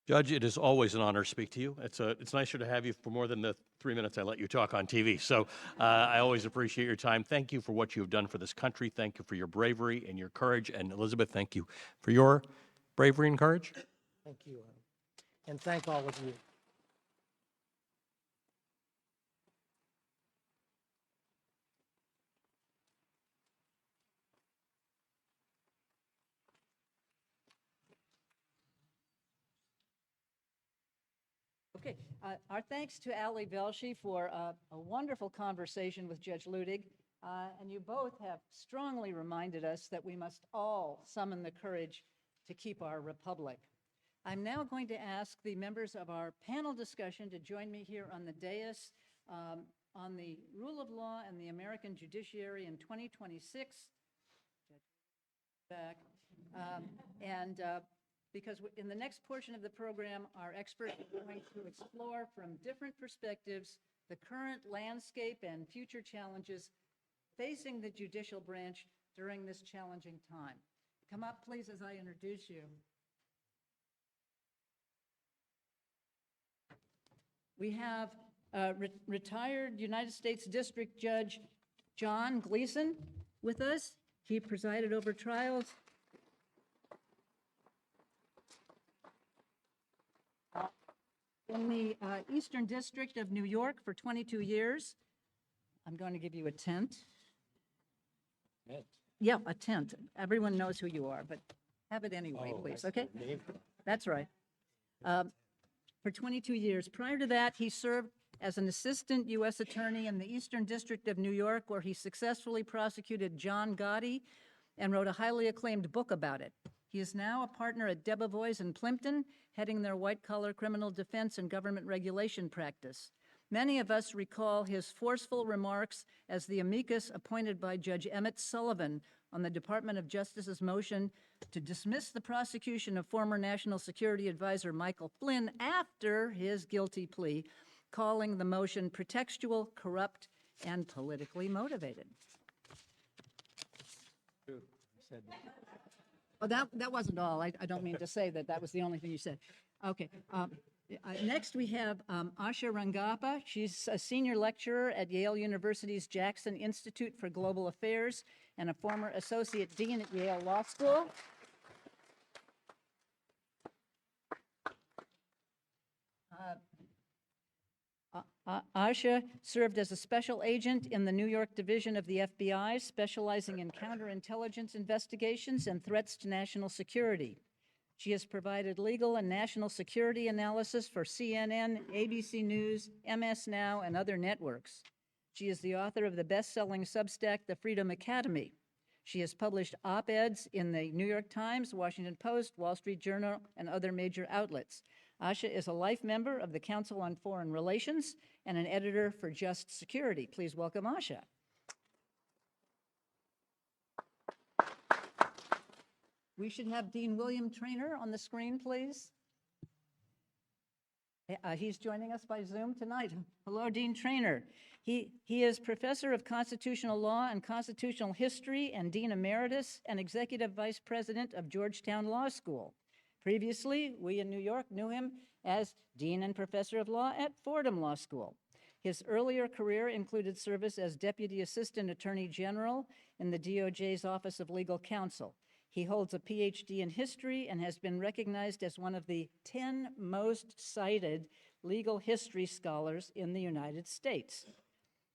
Judge, it is always an honor to speak to you. It's nicer to have you for more than the 3 minutes I let you talk on TV. So I always appreciate your time. Thank you for what you have done for this country. Thank you for your bravery and your courage. And Elizabeth, thank you for your bravery and courage. Thank you. And thank all of you. Okay, our thanks to Ali Velshi for a wonderful conversation with Judge Luttig. And you both have strongly reminded us that we must all summon the courage to keep our republic. I'm now going to ask the members of our panel discussion to join me here on the dais on the rule of law and the American judiciary in 2026. Back. Because in the next portion of the program, our experts are going to explore from different perspectives the current landscape and future challenges facing the judicial branch during this challenging time. Come up, please, as I introduce you. We have retired United States District Judge John Gleeson with us. He presided over trials in the Eastern District of New York for 22 years. I'm going to give you a tent. Yeah, a tent. Everyone knows who you are, but have it anyway, please, okay? That's right. For 22 years. Prior to that, he served as an assistant U.S. attorney in the Eastern District of New York, where he successfully prosecuted John Gotti and wrote a highly acclaimed book about it. He is now a partner at Debevoise and Plimpton, heading their white-collar criminal defense and government regulation practice. Many of us recall his forceful remarks as the amicus appointed by Judge Emmett Sullivan on the Department of Justice's motion to dismiss the prosecution of former National Security Advisor Michael Flynn after his guilty plea, calling the motion pretextual, corrupt, and politically motivated. Oh, that wasn't all. I don't mean to say that was the only thing you said. Okay. Next, we have Asha Rangappa. She's a senior lecturer at Yale University's Jackson Institute for Global Affairs and a former associate dean at Yale Law School. Asha served as a special agent in the New York division of the FBI, specializing in counterintelligence investigations and threats to national security. She has provided legal and national security analysis for CNN, ABC News, MS Now, and other networks. She is the author of the best-selling Substack, The Freedom Academy. She has published op-eds in the New York Times, Washington Post, Wall Street Journal, and other major outlets. Asha is a life member of the Council on Foreign Relations and an editor for Just Security. Please welcome Asha. We should have Dean William Treanor on the screen, please. He's joining us by Zoom tonight. Hello, Dean Treanor. He is professor of constitutional law and constitutional history and dean emeritus and executive vice president of Georgetown Law School. Previously, we in New York knew him as dean and professor of law at Fordham Law School. His earlier career included service as deputy assistant attorney general in the DOJ's Office of Legal Counsel. He holds a PhD in history and has been recognized as one of the 10 most cited legal history scholars in the United States.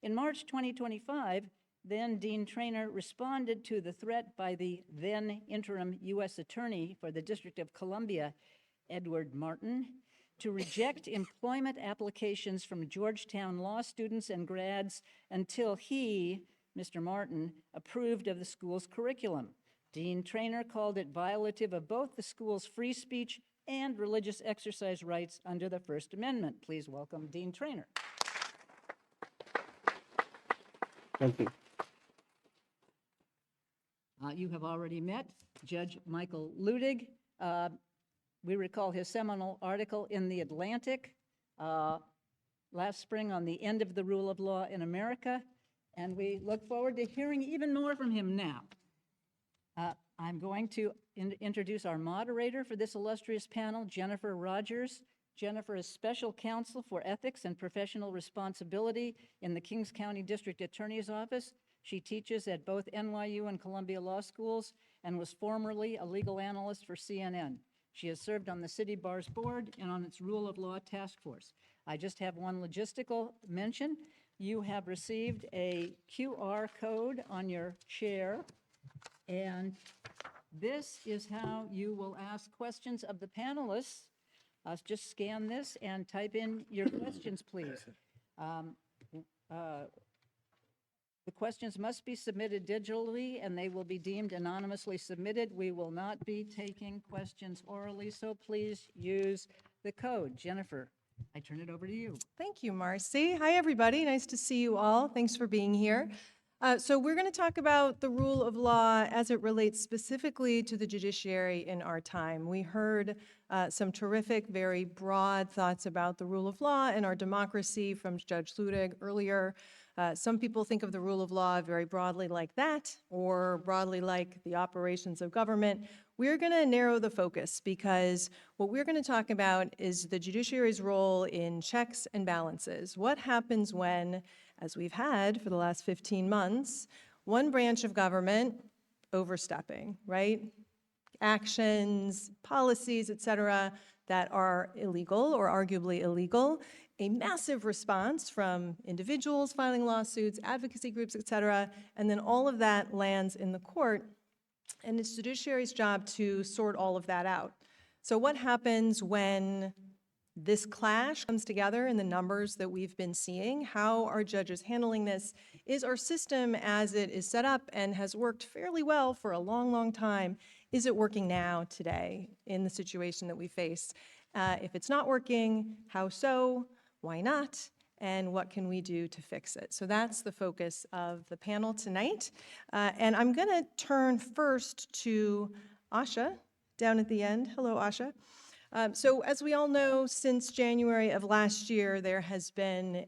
In March 2025, then Dean Treanor responded to the threat by the then interim U.S. Attorney for the District of Columbia, Edward Martin, to reject employment applications from Georgetown law students and grads until he, Mr. Martin, approved of the school's curriculum. Dean Treanor called it violative of both the school's free speech and religious exercise rights under the First Amendment. Please welcome Dean Treanor. Thank you. You have already met Judge Michael Luttig. We recall his seminal article in The Atlantic last spring on the end of the rule of law in America, and we look forward to hearing even more from him now. I'm going to introduce our moderator for this illustrious panel, Jennifer Rodgers. Jennifer is special counsel for ethics and professional responsibility in the Kings County District Attorney's Office. She teaches at both NYU and Columbia Law Schools and was formerly a legal analyst for CNN. She has served on the City Bar's board and on its Rule of Law Task Force. I just have one logistical mention. You have received a QR code on your chair, and this is how you will ask questions of the panelists. Just scan this and type in your questions, please. The questions must be submitted digitally, and they will be deemed anonymously submitted. We will not be taking questions orally, so please use the code. Jennifer, I turn it over to you. Thank you, Marcy. Hi, everybody. Nice to see you all. Thanks for being here. So we're going to talk about the rule of law as it relates specifically to the judiciary in our time. We heard some terrific, very broad thoughts about the rule of law and our democracy from Judge Luttig earlier. Some people think of the rule of law very broadly like that, or broadly like the operations of government. We're going to narrow the focus because what we're going to talk about is the judiciary's role in checks and balances. What happens when, as we've had for the last 15 months, one branch of government overstepping, right? Actions, policies, et cetera, that are illegal or arguably illegal, a massive response from individuals filing lawsuits, advocacy groups, et cetera, and then all of that lands in the court, and it's the judiciary's job to sort all of that out. So what happens when this clash comes together in the numbers that we've been seeing? How are judges handling this? Is our system as it is set up and has worked fairly well for a long, long time, is it working now, today, in the situation that we face? If it's not working, how so? Why not? And what can we do to fix it? So that's the focus of the panel tonight. And I'm going to turn first to Asha down at the end. Hello, Asha. So as we all know, since January of last year, there has been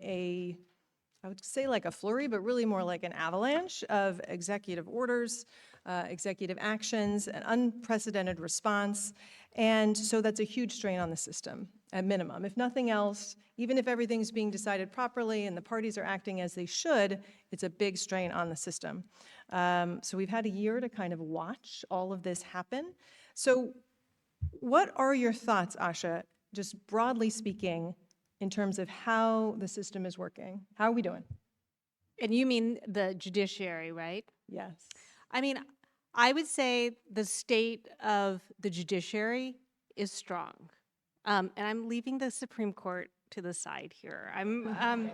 I would say like a flurry, but really more like an avalanche of executive orders, executive actions, an unprecedented response. And so that's a huge strain on the system, at minimum. If nothing else, even if everything's being decided properly and the parties are acting as they should, it's a big strain on the system. So we've had a year to kind of watch all of this happen. So what are your thoughts, Asha, just broadly speaking, in terms of how the system is working? How are we doing? And you mean the judiciary, right? Yes. I mean, I would say the state of the judiciary is strong. And I'm leaving the Supreme Court to the side here. I'm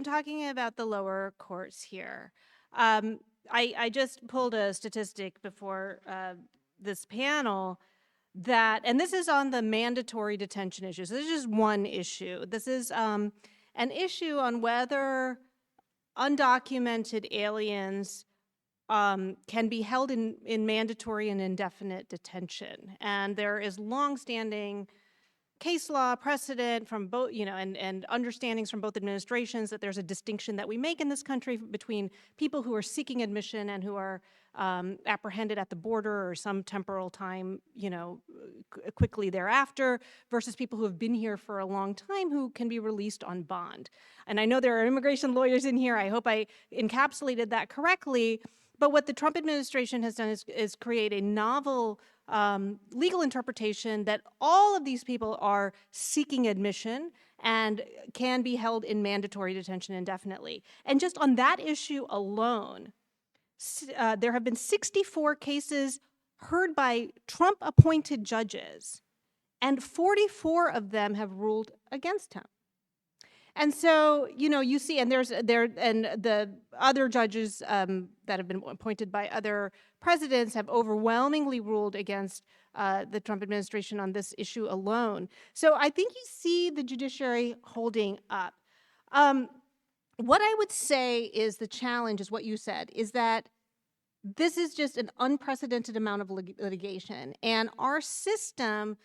talking about the lower courts here. I just pulled a statistic before this panel that, and this is on the mandatory detention issues. This is just one issue. This is an issue on whether undocumented aliens can be held in mandatory and indefinite detention. And there is longstanding case law precedent from both, and understandings from both administrations that there's a distinction that we make in this country between people who are seeking admission and who are apprehended at the border or some temporal time, quickly thereafter, versus people who have been here for a long time who can be released on bond. And I know there are immigration lawyers in here. I hope I encapsulated that correctly. But what the Trump administration has done is create a novel legal interpretation that all of these people are seeking admission and can be held in mandatory detention indefinitely. And just on that issue alone, there have been 64 cases heard by Trump-appointed judges, and 44 of them have ruled against him. And so, you see, and the other judges that have been appointed by other presidents have overwhelmingly ruled against the Trump administration on this issue alone. So I think you see the judiciary holding up. What I would say is the challenge is what you said, is that this is just an unprecedented amount of litigation. And our system,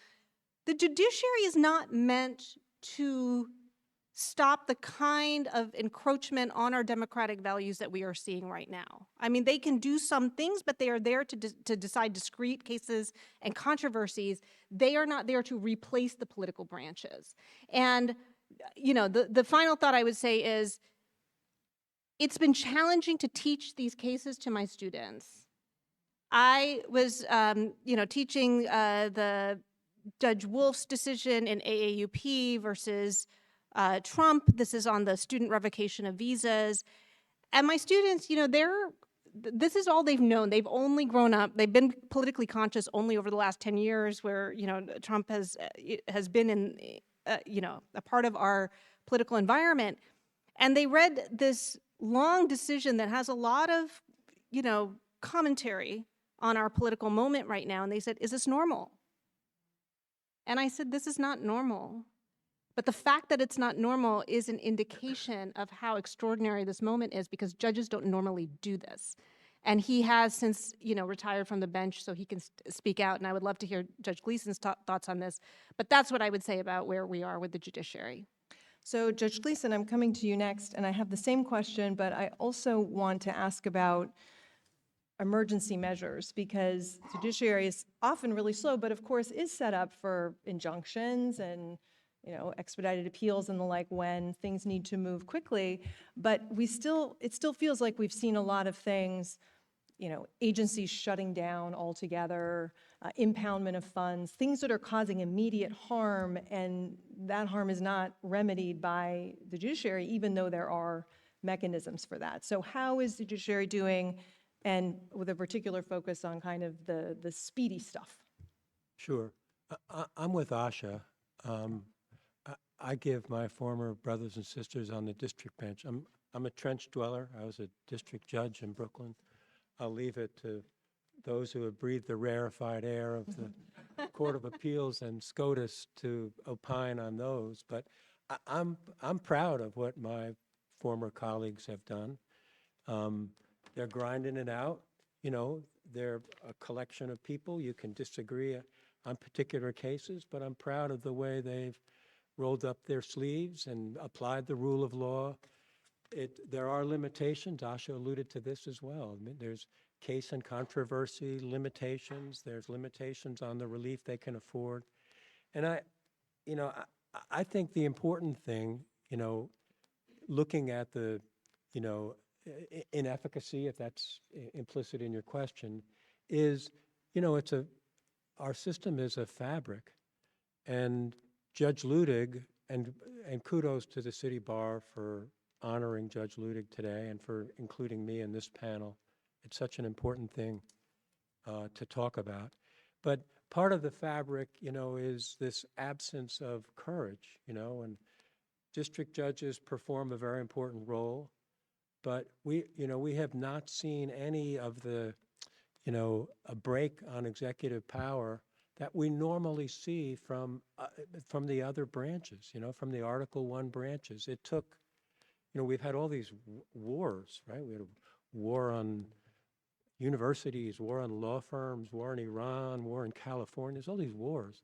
the judiciary is not meant to stop the kind of encroachment on our democratic values that we are seeing right now. I mean, they can do some things, but they are there to decide discrete cases and controversies. They are not there to replace the political branches. And, the final thought I would say is, it's been challenging to teach these cases to my students. I was, teaching the Judge Wolf's decision in AAUP versus Trump. This is on the student revocation of visas. And my students, this is all they've known. They've only grown up. They've been politically conscious only over the last 10 years where, Trump has been in, a part of our political environment. And they read this long decision that has a lot of, commentary on our political moment right now. And they said, is this normal? And I said, this is not normal. But the fact that it's not normal is an indication of how extraordinary this moment is, because judges don't normally do this. And he has since, retired from the bench, so he can speak out. And I would love to hear Judge Gleeson's thoughts on this. But that's what I would say about where we are with the judiciary. So Judge Gleeson, I'm coming to you next, and I have the same question, but I also want to ask about emergency measures, because the judiciary is often really slow, but of course is set up for injunctions and expedited appeals and the like when things need to move quickly. But it still feels like we've seen a lot of things, agencies shutting down altogether, impoundment of funds, things that are causing immediate harm, and that harm is not remedied by the judiciary, even though there are mechanisms for that. So how is the judiciary doing, and with a particular focus on kind of the speedy stuff? Sure. I'm with Asha. I give my former brothers and sisters on the district bench. I'm a trench dweller. I was a district judge in Brooklyn. I'll leave it to those who have breathed the rarefied air of the Court of Appeals and SCOTUS to opine on those. But I'm proud of what my former colleagues have done. They're grinding it out. They're a collection of people. You can disagree on particular cases, but I'm proud of the way they've rolled up their sleeves and applied the rule of law. There are limitations. Asha alluded to this as well. I mean, there's case and controversy limitations. There's limitations on the relief they can afford. And I think the important thing, looking at the, inefficacy, if that's implicit in your question, is, our system is a fabric. And Judge Luttig, and kudos to the city bar for honoring Judge Luttig today and for including me in this panel. It's such an important thing to talk about. But part of the fabric, is this absence of courage, and district judges perform a very important role. But we have not seen any of the, a break on executive power that we normally see from the other branches, from the Article I branches. It took, we've had all these wars, right? We had a war on universities, war on law firms, war in Iran, war in California. There's all these wars.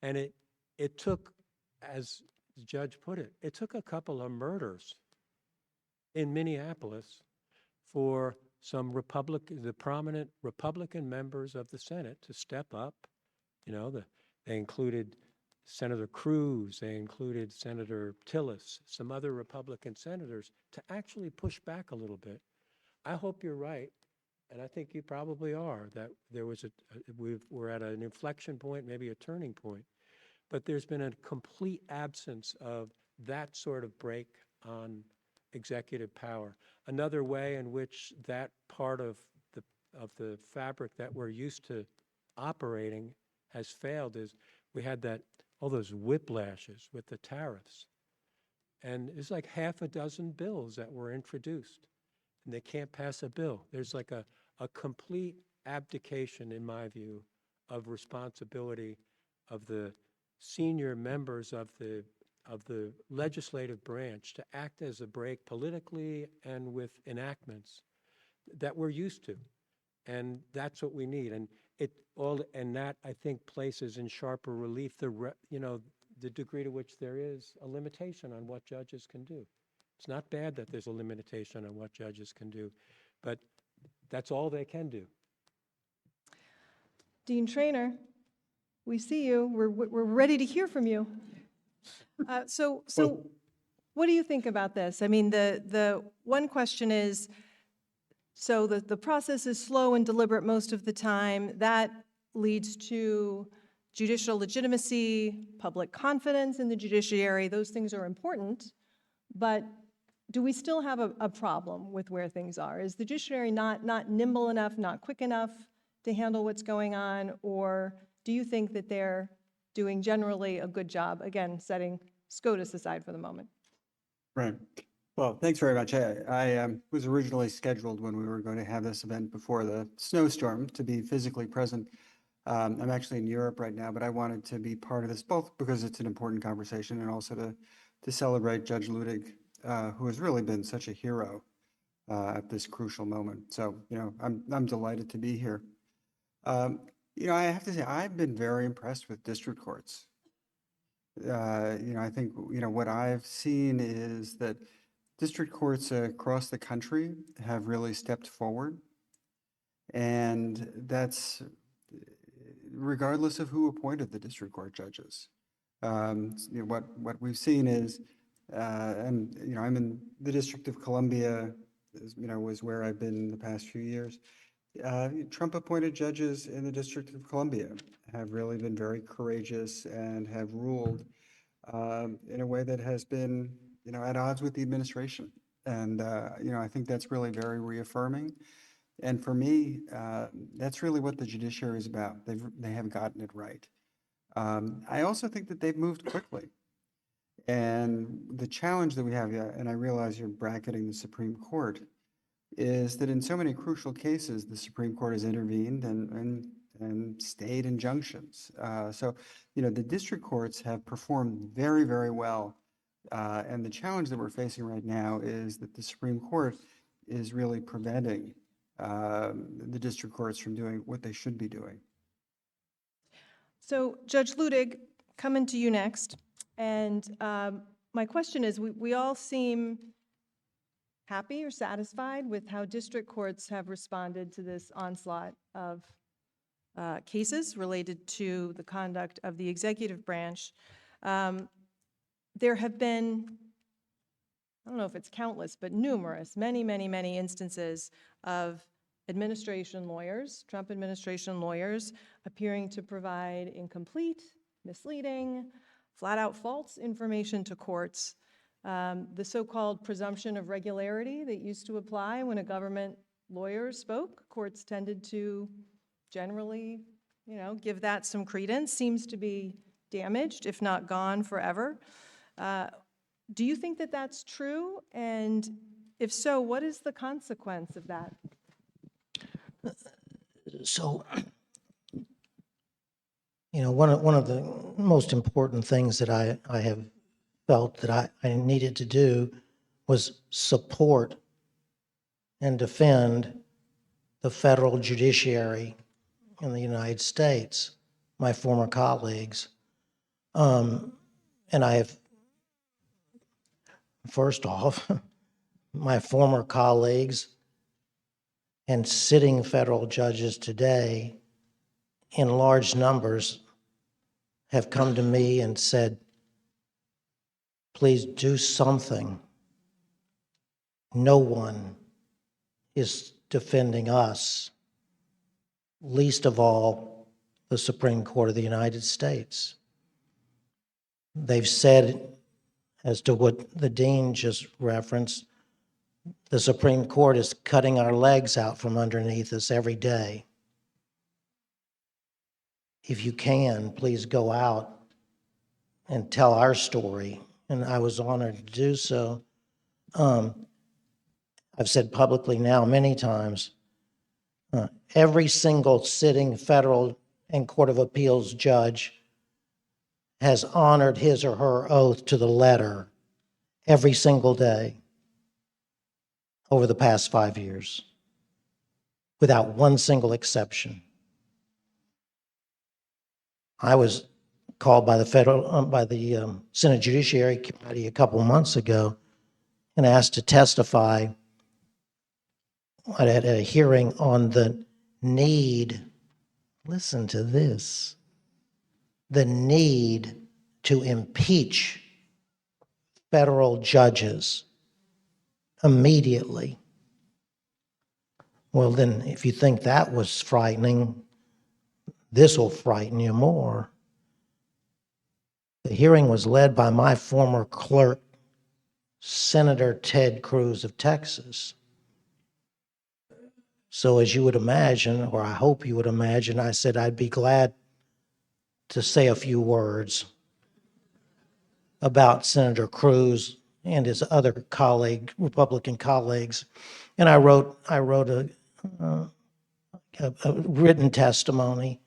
And it took, as the judge put it, it took a couple of murders in Minneapolis for some the prominent Republican members of the Senate to step up. They included Senator Cruz, they included Senator Tillis, some other Republican senators, to actually push back a little bit. I hope you're right, and I think you probably are, that there was we're at an inflection point, maybe a turning point, but there's been a complete absence of that sort of break on executive power. Another way in which that part of the fabric that we're used to operating has failed is we had all those whiplashes with the tariffs. And it's like half a dozen bills that were introduced, and they can't pass a bill. There's like a complete abdication, in my view, of responsibility of the senior members of the legislative branch to act as a brake politically and with enactments that we're used to. And that's what we need. And that, I think, places in sharper relief the degree to which there is a limitation on what judges can do. It's not bad that there's a limitation on what judges can do, but that's all they can do. Dean Treanor, we see you. We're ready to hear from you. So what do you think about this? I mean, the one question is, so the process is slow and deliberate most of the time. That leads to judicial legitimacy, public confidence in the judiciary. Those things are important, but do we still have a problem with where things are? Is the judiciary not nimble enough, not quick enough to handle what's going on, or do you think that they're doing generally a good job, again, setting SCOTUS aside for the moment? Right. Well, thanks very much. I was originally scheduled when we were going to have this event before the snowstorm to be physically present. I'm actually in Europe right now, but I wanted to be part of this, both because it's an important conversation and also to celebrate Judge Luttig, who has really been such a hero at this crucial moment. So, I'm delighted to be here. I have to say, I've been very impressed with district courts. I think, what I've seen is that district courts across the country have really stepped forward. And that's regardless of who appointed the district court judges. What we've seen is, I'm in the District of Columbia, was where I've been the past few years. Trump appointed judges in the District of Columbia have really been very courageous and have ruled in a way that has been, at odds with the administration. And, I think that's really very reaffirming. And for me, that's really what the judiciary is about. They have gotten it right. I also think that they've moved quickly. And the challenge that we have, and I realize you're bracketing the Supreme Court, is that in so many crucial cases, the Supreme Court has intervened and stayed injunctions. So, the district courts have performed very, very well. And the challenge that we're facing right now is that the Supreme Court is really preventing the district courts from doing what they should be doing. So Judge Luttig, coming to you next. And my question is, we all seem happy or satisfied with how district courts have responded to this onslaught of cases related to the conduct of the executive branch. There have been, I don't know if it's countless, but numerous, many instances of administration lawyers, Trump administration lawyers, appearing to provide incomplete, misleading, flat-out false information to courts. The so-called presumption of regularity that used to apply when a government lawyer spoke, courts tended to generally give that some credence. Seems to be damaged, if not gone forever. Do you think that that's true? And if so, what is the consequence of that? So, one of the most important things that I have felt that I needed to do was support and defend the federal judiciary in the United States, my former colleagues. And I have, first off, my former colleagues and sitting federal judges today in large numbers have come to me and said, please do something. No one is defending us, least of all the Supreme Court of the United States. They've said, as to what the dean just referenced, the Supreme Court is cutting our legs out from underneath us every day. If you can, please go out and tell our story. And I was honored to do so. I've said publicly now many times, every single sitting federal and Court of Appeals judge has honored his or her oath to the letter every single day over the past 5 years, without one single exception. I was called by the Senate Judiciary Committee a couple of months ago and asked to testify at a hearing on the need, listen to this, the need to impeach federal judges immediately. Well, then, if you think that was frightening, this will frighten you more. The hearing was led by my former clerk, Senator Ted Cruz of Texas. So as you would imagine, or I hope you would imagine, I said I'd be glad to say a few words about Senator Cruz and his other Republican colleagues. And I wrote a written testimony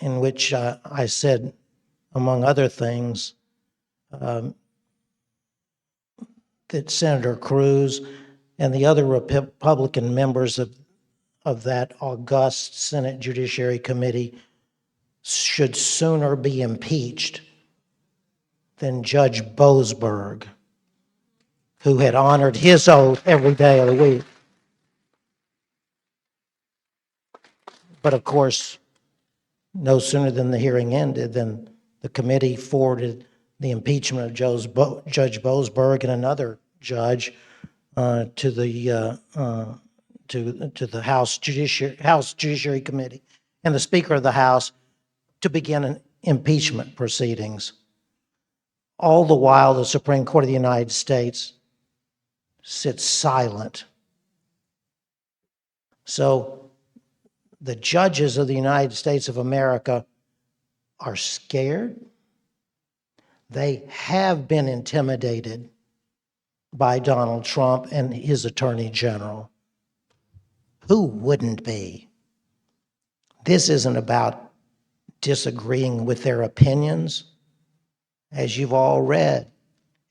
in which I said, among other things, that Senator Cruz and the other Republican members of that august Senate Judiciary Committee should sooner be impeached than Judge Boasberg, who had honored his oath every day of the week. But of course, no sooner than the hearing ended than the committee forwarded the impeachment of Judge Boasberg and another judge to the House Judiciary Committee and the Speaker of the House to begin impeachment proceedings. All the while, the Supreme Court of the United States sits silent. So the judges of the United States of America are scared. They have been intimidated by Donald Trump and his Attorney General. Who wouldn't be? This isn't about disagreeing with their opinions. As you've all read,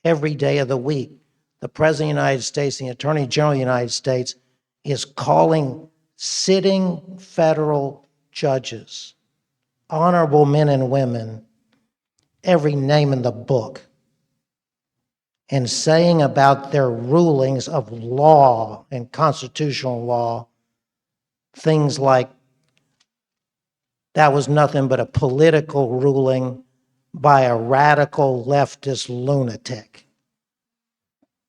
every day of the week, the President of the United States and the Attorney General of the United States is calling sitting federal judges, honorable men and women, every name in the book, and saying about their rulings of law and constitutional law, things like that was nothing but a political ruling by a radical leftist lunatic.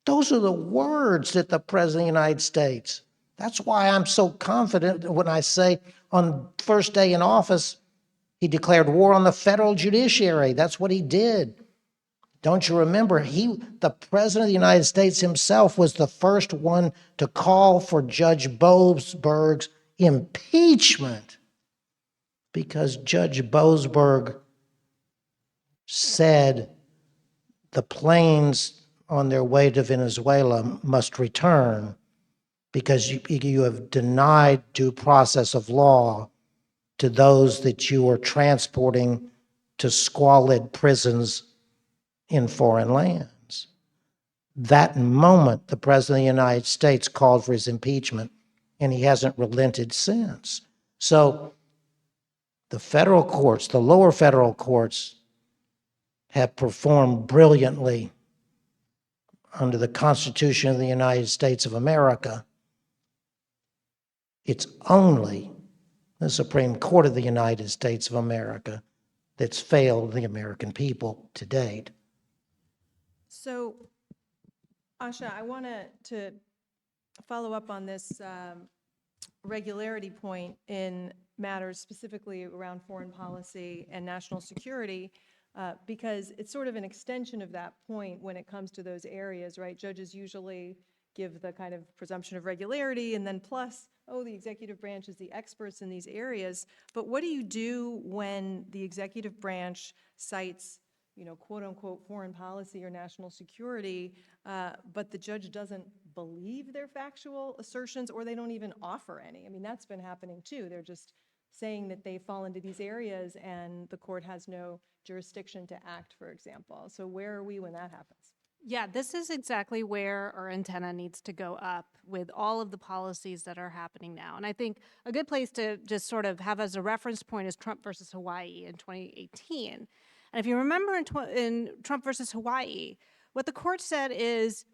Those are the words that the President of the United States. That's why I'm so confident when I say on first day in office, he declared war on the federal judiciary. That's what he did. Don't you remember, the President of the United States himself was the first one to call for Judge Boasberg's impeachment. because Judge Boasberg said the planes on their way to Venezuela must return because you have denied due process of law to those that you are transporting to squalid prisons in foreign lands. That moment, the President of the United States called for his impeachment, and he hasn't relented since. So the federal courts, the lower federal courts, have performed brilliantly under the Constitution of the United States of America. It's only the Supreme Court of the United States of America that's failed the American people to date. So, Asha, I want to follow up on this regularity point in matters specifically around foreign policy and national security, because it's sort of an extension of that point when it comes to those areas, right? Judges usually give the kind of presumption of regularity, and then plus, oh, the executive branch is the experts in these areas. But what do you do when the executive branch cites, quote unquote, foreign policy or national security, but the judge doesn't believe their factual assertions, or they don't even offer any? I mean, that's been happening too. They're just saying that they fall into these areas and the court has no jurisdiction to act, for example. So where are we when that happens? Yeah, this is exactly where our antenna needs to go up with all of the policies that are happening now. And I think a good place to just sort of have as a reference point is Trump versus Hawaii in 2018. And if you remember in Trump versus Hawaii, what the court said is,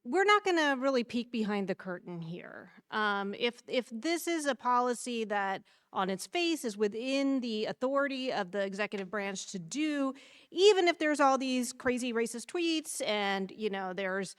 we're not going to really peek behind the curtain here. If this is a policy that on its face is within the authority of the executive branch to do, even if there's all these crazy racist tweets and, there's,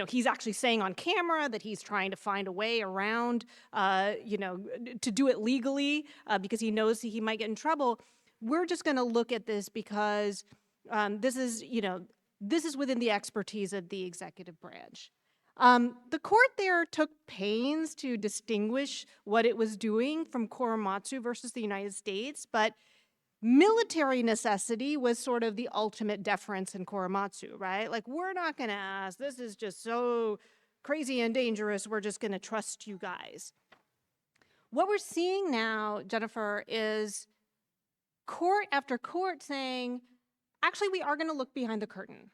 he's actually saying on camera that he's trying to find a way around, to do it legally because he knows he might get in trouble, we're just going to look at this because this is within the expertise of the executive branch. The court there took pains to distinguish what it was doing from Korematsu versus the United States, but military necessity was sort of the ultimate deference in Korematsu, right? Like, we're not going to ask, this is just so crazy and dangerous, we're just going to trust you guys. What we're seeing now, Jennifer, is court after court saying, actually, we are going to look behind the curtain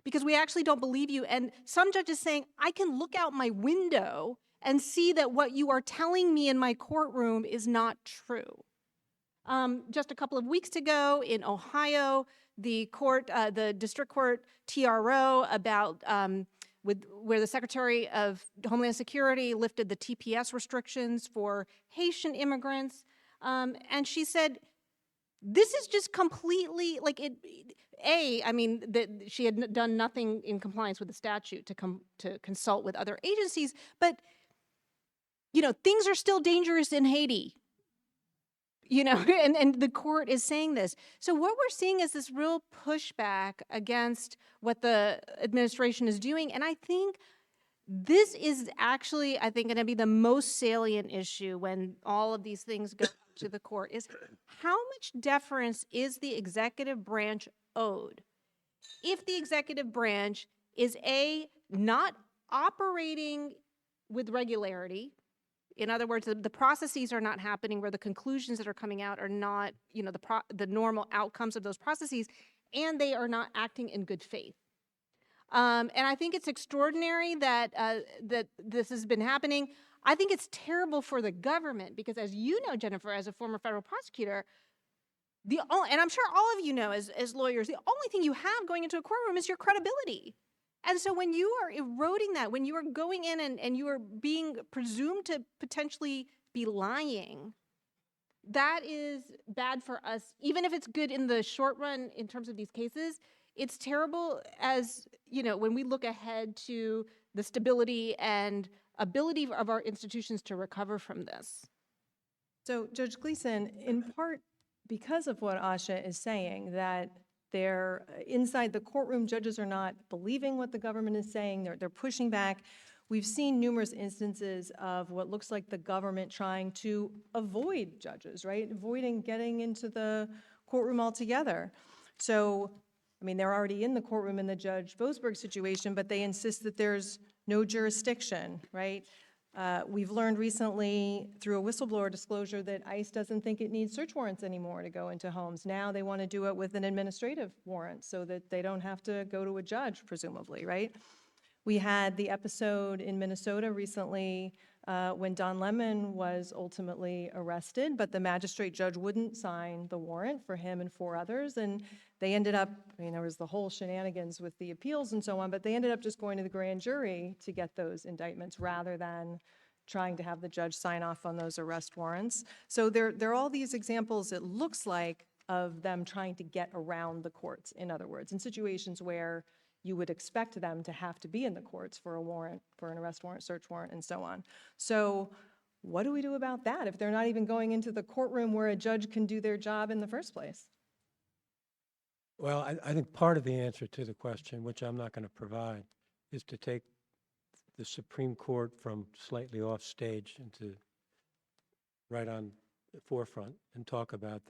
because we actually don't believe you. And some judges saying, I can look out my window and see that what you are telling me in my courtroom is not true. Just a couple of weeks ago in Ohio, the district court TRO about where the Secretary of Homeland Security lifted the TPS restrictions for Haitian immigrants. And she said, this is just completely, like, that she had done nothing in compliance with the statute to consult with other agencies, but, things are still dangerous in Haiti, and the court is saying this. So what we're seeing is this real pushback against what the administration is doing, and I think this is actually, going to be the most salient issue when all of these things go to the court, is how much deference is the executive branch owed if the executive branch is not operating with regularity. In other words, the processes are not happening where the conclusions that are coming out are not, the normal outcomes of those processes, and they are not acting in good faith. And I think it's extraordinary that that this has been happening. I think it's terrible for the government because, as you know, Jennifer, as a former federal prosecutor, and I'm sure all of you know as lawyers, the only thing you have going into a courtroom is your credibility. And so when you are eroding that, when you are going in and you are being presumed to potentially be lying, that is bad for us. Even if it's good in the short run in terms of these cases, it's terrible as, when we look ahead to the stability and ability of our institutions to recover from this. So, Judge Gleeson, in part because of what Asha is saying, that they're inside the courtroom, judges are not believing what the government is saying, they're pushing back. we've seen numerous instances of what looks like the government trying to avoid judges, right? Avoiding getting into the courtroom altogether. So, I mean, they're already in the courtroom in the Judge Boasberg situation, but they insist that there's no jurisdiction, right? We've learned recently through a whistleblower disclosure that ICE doesn't think it needs search warrants anymore to go into homes. Now they want to do it with an administrative warrant so that they don't have to go to a judge, presumably, right? We had the episode in Minnesota recently when Don Lemon was ultimately arrested, but the magistrate judge wouldn't sign the warrant for him and 4 others, and they ended up, I mean, there was the whole shenanigans with the appeals and so on, but they ended up just going to the grand jury to get those indictments rather than trying to have the judge sign off on those arrest warrants. So there are all these examples, it looks like, of them trying to get around the courts, in other words, in situations where you would expect them to have to be in the courts for a warrant, for an arrest warrant, search warrant, and so on. So what do we do about that if they're not even going into the courtroom where a judge can do their job in the first place? Well, I think part of the answer to the question, which I'm not going to provide, is to take the Supreme Court from slightly off stage into right on the forefront and talk about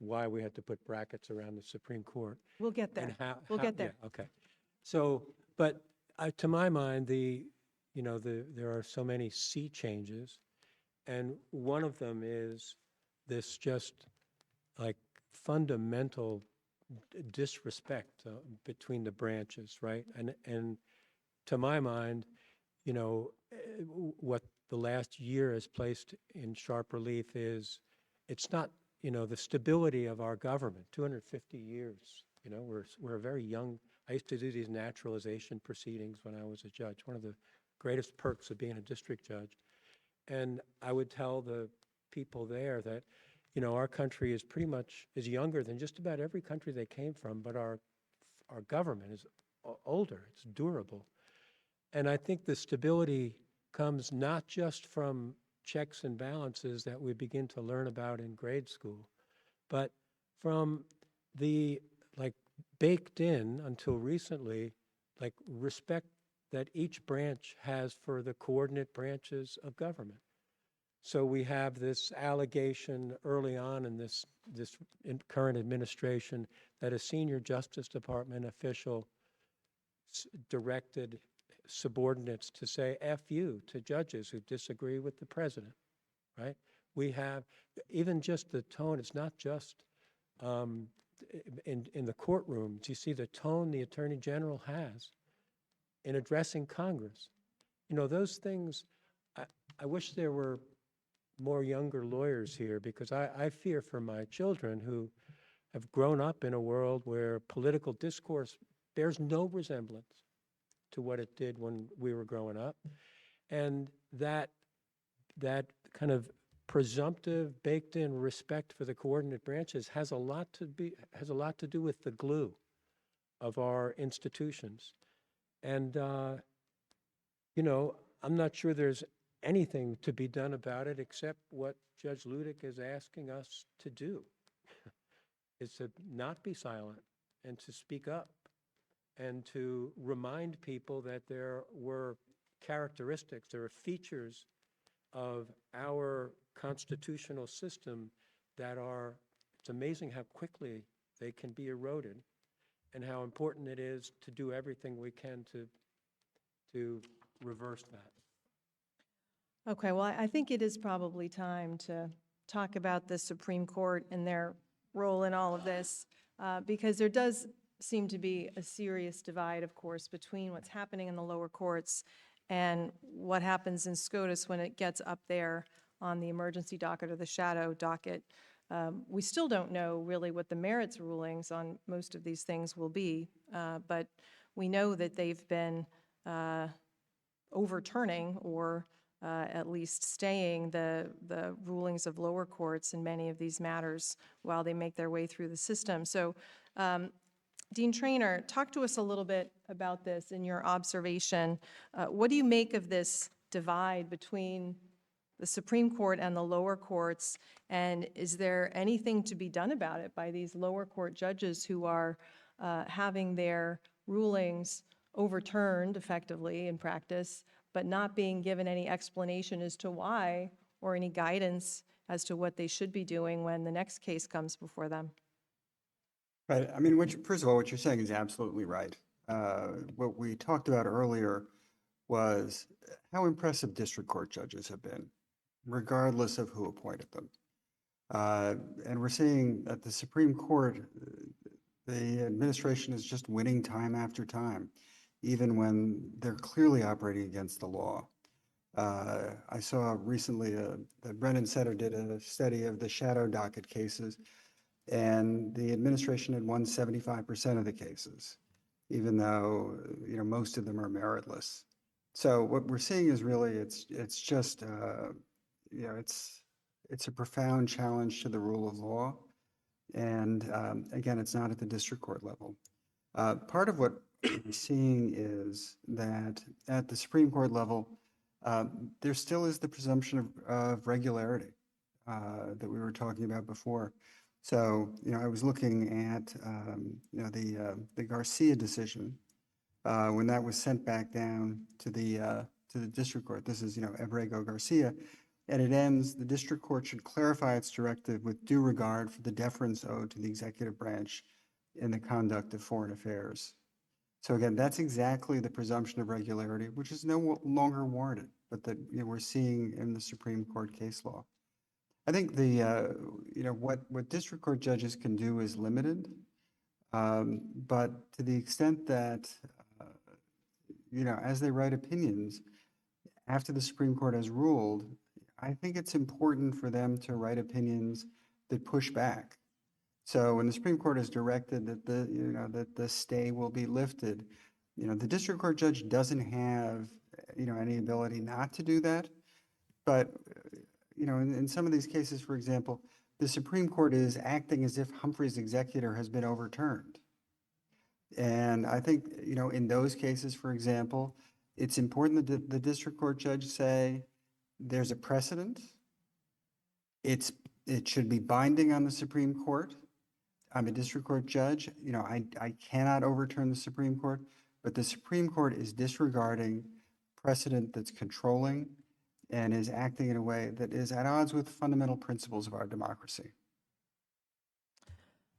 why we had to put brackets around the Supreme Court. We'll get And there. We'll get there. Yeah, okay. So, but to my mind, there are so many sea changes, and one of them is this just like fundamental disrespect between the branches, right? And to my mind, what the last year has placed in sharp relief is it's not, the stability of our government, 250 years, we're a very young. I used to do these naturalization proceedings when I was a judge, one of the greatest perks of being a district judge. And I would tell the people there that, our country is pretty much is younger than just about every country they came from, but our government is older, it's durable. And I think the stability comes not just from checks and balances that we begin to learn about in grade school, but from the baked in until recently, respect that each branch has for the coordinate branches of government. So we have this allegation early on in this current administration that a senior Justice Department official directed subordinates to say F you to judges who disagree with the president, right? We have, even just the tone, it's not just in the courtrooms, you see the tone the Attorney General has in addressing Congress. Those things, I wish there were more younger lawyers here, because I fear for my children who have grown up in a world where political discourse bears no resemblance to what it did when we were growing up. And that kind of presumptive, baked-in respect for the coordinate branches has a lot to do with the glue of our institutions. And I'm not sure there's anything to be done about it except what Judge Luttig is asking us to do, is to not be silent and to speak up and to remind people that there were characteristics, there are features of our constitutional system that it's amazing how quickly they can be eroded, and how important it is to do everything we can to reverse that. Okay, well, I think it is probably time to talk about the Supreme Court and their role in all of this, because there does seem to be a serious divide, of course, between what's happening in the lower courts and what happens in SCOTUS when it gets up there on the emergency docket or the shadow docket. We still don't know really what the merits rulings on most of these things will be, but we know that they've been overturning or at least staying the rulings of lower courts in many of these matters while they make their way through the system. So, Dean Treanor, talk to us a little bit about this in your observation. What do you make of this divide between the Supreme Court and the lower courts, and is there anything to be done about it by these lower court judges who are having their rulings overturned effectively in practice, but not being given any explanation as to why or any guidance as to what they should be doing when the next case comes before them. Right. I mean, first of all, what you're saying is absolutely right. What we talked about earlier was how impressive district court judges have been, regardless of who appointed them. And we're seeing at the Supreme Court, the administration is just winning time after time, even when they're clearly operating against the law. I saw recently that Brennan Setter did a study of the shadow docket cases, and the administration had won 75% of the cases, even though, most of them are meritless. So what we're seeing is really, it's just, it's a profound challenge to the rule of law. And again, it's not at the district court level. Part of what we're seeing is that at the Supreme Court level, there still is the presumption of regularity that we were talking about before. So, I was looking at, the Garcia decision when that was sent back down to the district court. This is, Abrego Garcia, and it ends, the district court should clarify its directive with due regard for the deference owed to the executive branch in the conduct of foreign affairs. So again, that's exactly the presumption of regularity, which is no longer warranted, but that we're seeing in the Supreme Court case law. I think what district court judges can do is limited, but to the extent that as they write opinions after the Supreme Court has ruled, I think it's important for them to write opinions that push back. So when the Supreme Court has directed that the stay will be lifted, the district court judge doesn't have any ability not to do that, but in some of these cases, for example, the Supreme Court is acting as if Humphrey's executor has been overturned. And I think, in those cases, for example, it's important that the district court judge say there's a precedent. It should be binding on the Supreme Court. I'm a district court judge. I cannot overturn the Supreme Court, but the Supreme Court is disregarding precedent that's controlling and is acting in a way that is at odds with fundamental principles of our democracy.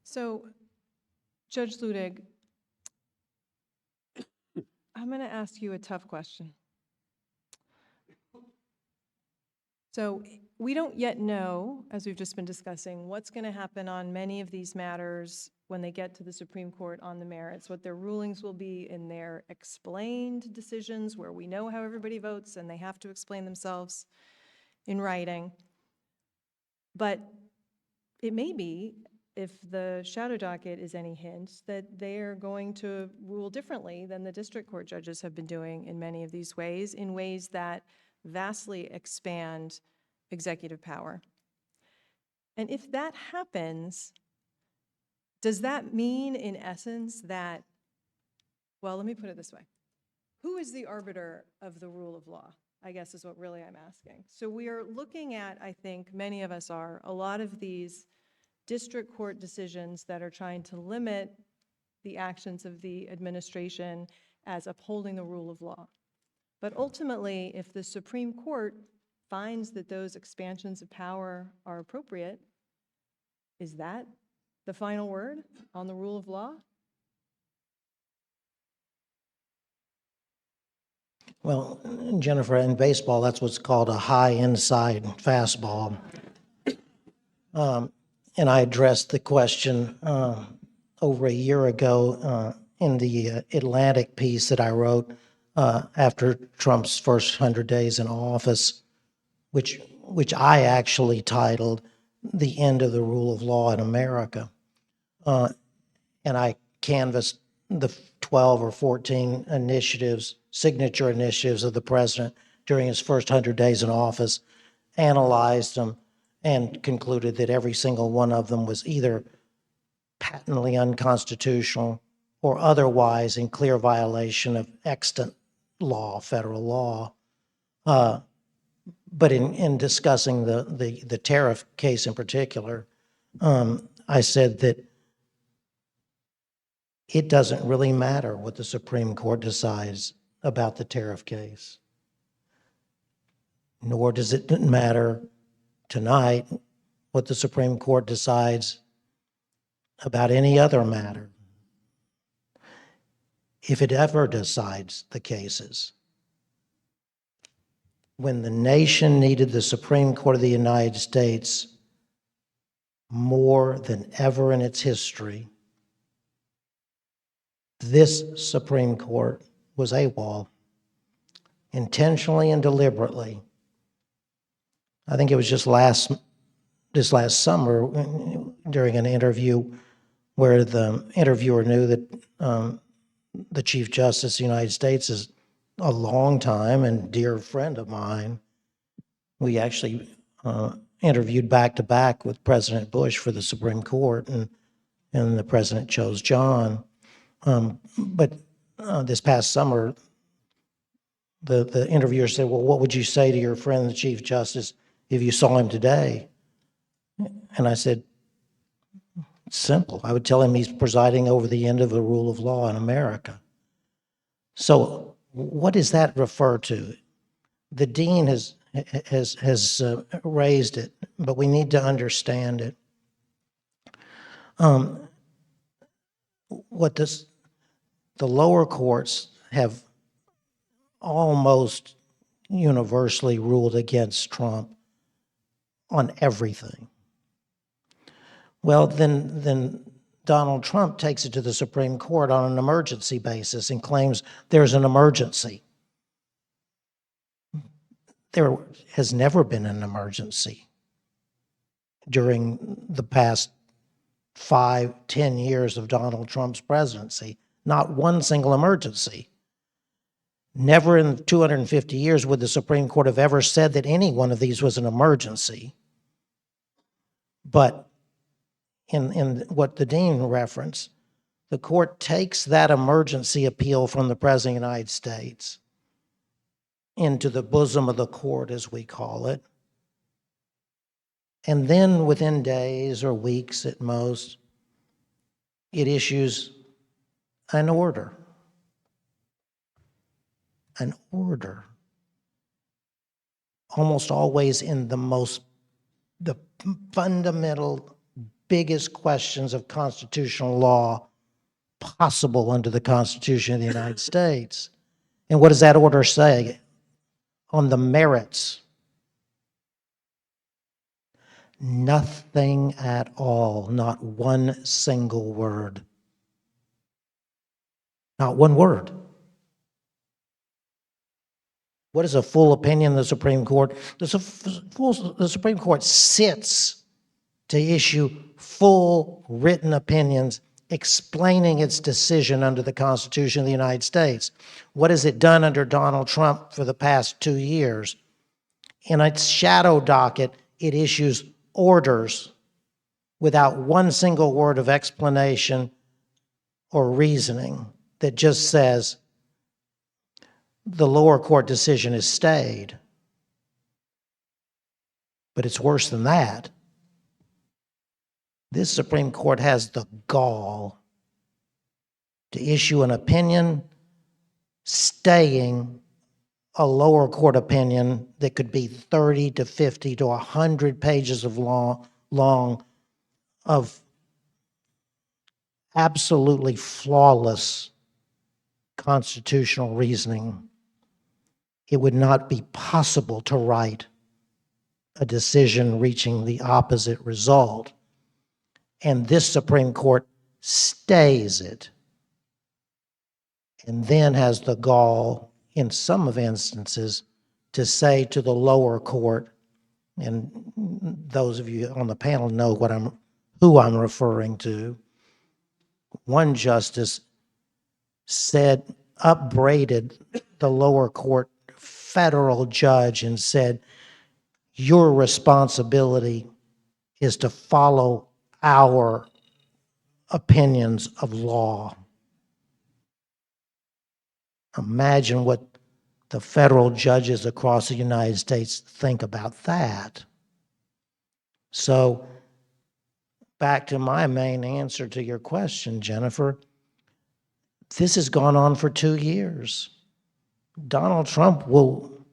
So, Judge Luttig, I'm going to ask you a tough question. So we don't yet know, as we've just been discussing, what's going to happen on many of these matters when they get to the Supreme Court on the merits, what their rulings will be in their explained decisions where we know how everybody votes and they have to explain themselves in writing. But it may be, if the shadow docket is any hint, that they are going to rule differently than the district court judges have been doing in many of these ways, in ways that vastly expand executive power. And if that happens, does that mean, in essence, that, well, let me put it this way. Who is the arbiter of the rule of law, I guess is what really I'm asking. So we are looking at, I think many of us are, a lot of these district court decisions that are trying to limit the actions of the administration as upholding the rule of law. But ultimately, if the Supreme Court finds that those expansions of power are appropriate, is that the final word on the rule of law? Well, Jennifer, in baseball, that's what's called a high inside fastball. And I addressed the question over a year ago in the Atlantic piece that I wrote after Trump's first 100 days in office, which I actually titled "The End of the Rule of Law in America." And I canvassed the 12 or 14 initiatives, signature initiatives of the president during his first 100 days in office, analyzed them, and concluded that every single one of them was either patently unconstitutional or otherwise in clear violation of extant law, federal law. But in discussing the tariff case in particular, I said that it doesn't really matter what the Supreme Court decides about the tariff case. nor does it matter tonight what the Supreme Court decides about any other matter, if it ever decides the cases. When the nation needed the Supreme Court of the United States more than ever in its history, this Supreme Court was AWOL, intentionally and deliberately. I think it was just this last summer during an interview where the interviewer knew that the Chief Justice of the United States is a long time and dear friend of mine. We actually interviewed back to back with President Bush for the Supreme Court, and the president chose John. But this past summer, the interviewer said, well, what would you say to your friend, the Chief Justice, if you saw him today? And I said, it's simple. I would tell him he's presiding over the end of the rule of law in America. So what does that refer to? The dean has raised it, but we need to understand it. The lower courts have almost universally ruled against Trump on everything. Well, then Donald Trump takes it to the Supreme Court on an emergency basis and claims there's an emergency. There has never been an emergency during the past 5-10 years of Donald Trump's presidency. Not one single emergency. Never in 250 years would the Supreme Court have ever said that any one of these was an emergency. But in what the dean referenced, the court takes that emergency appeal from the President of the United States into the bosom of the court, as we call it. And then within days or weeks at most, it issues an order. An order. Almost always in the fundamental, biggest questions of constitutional law possible under the Constitution of the United States. And what does that order say? On the merits. Nothing at all, not one single word. Not one word. What is a full opinion of the Supreme Court? The Supreme Court sits to issue full written opinions explaining its decision under the Constitution of the United States. What has it done under Donald Trump for the past 2 years? In its shadow docket, it issues orders without one single word of explanation or reasoning that just says the lower court decision is stayed. But it's worse than that. This Supreme Court has the gall to issue an opinion staying a lower court opinion that could be 30 to 50 to 100 pages of long of absolutely flawless constitutional reasoning. It would not be possible to write a decision reaching the opposite result. And this Supreme Court stays it and then has the gall, in some of instances, to say to the lower court, and those of you on the panel know who I'm referring to. One justice upbraided the lower court federal judge and said, your responsibility is to follow our opinions of law. Imagine what the federal judges across the United States think about that. So, back to my main answer to your question, Jennifer, this has gone on for 2 years. Donald Trump will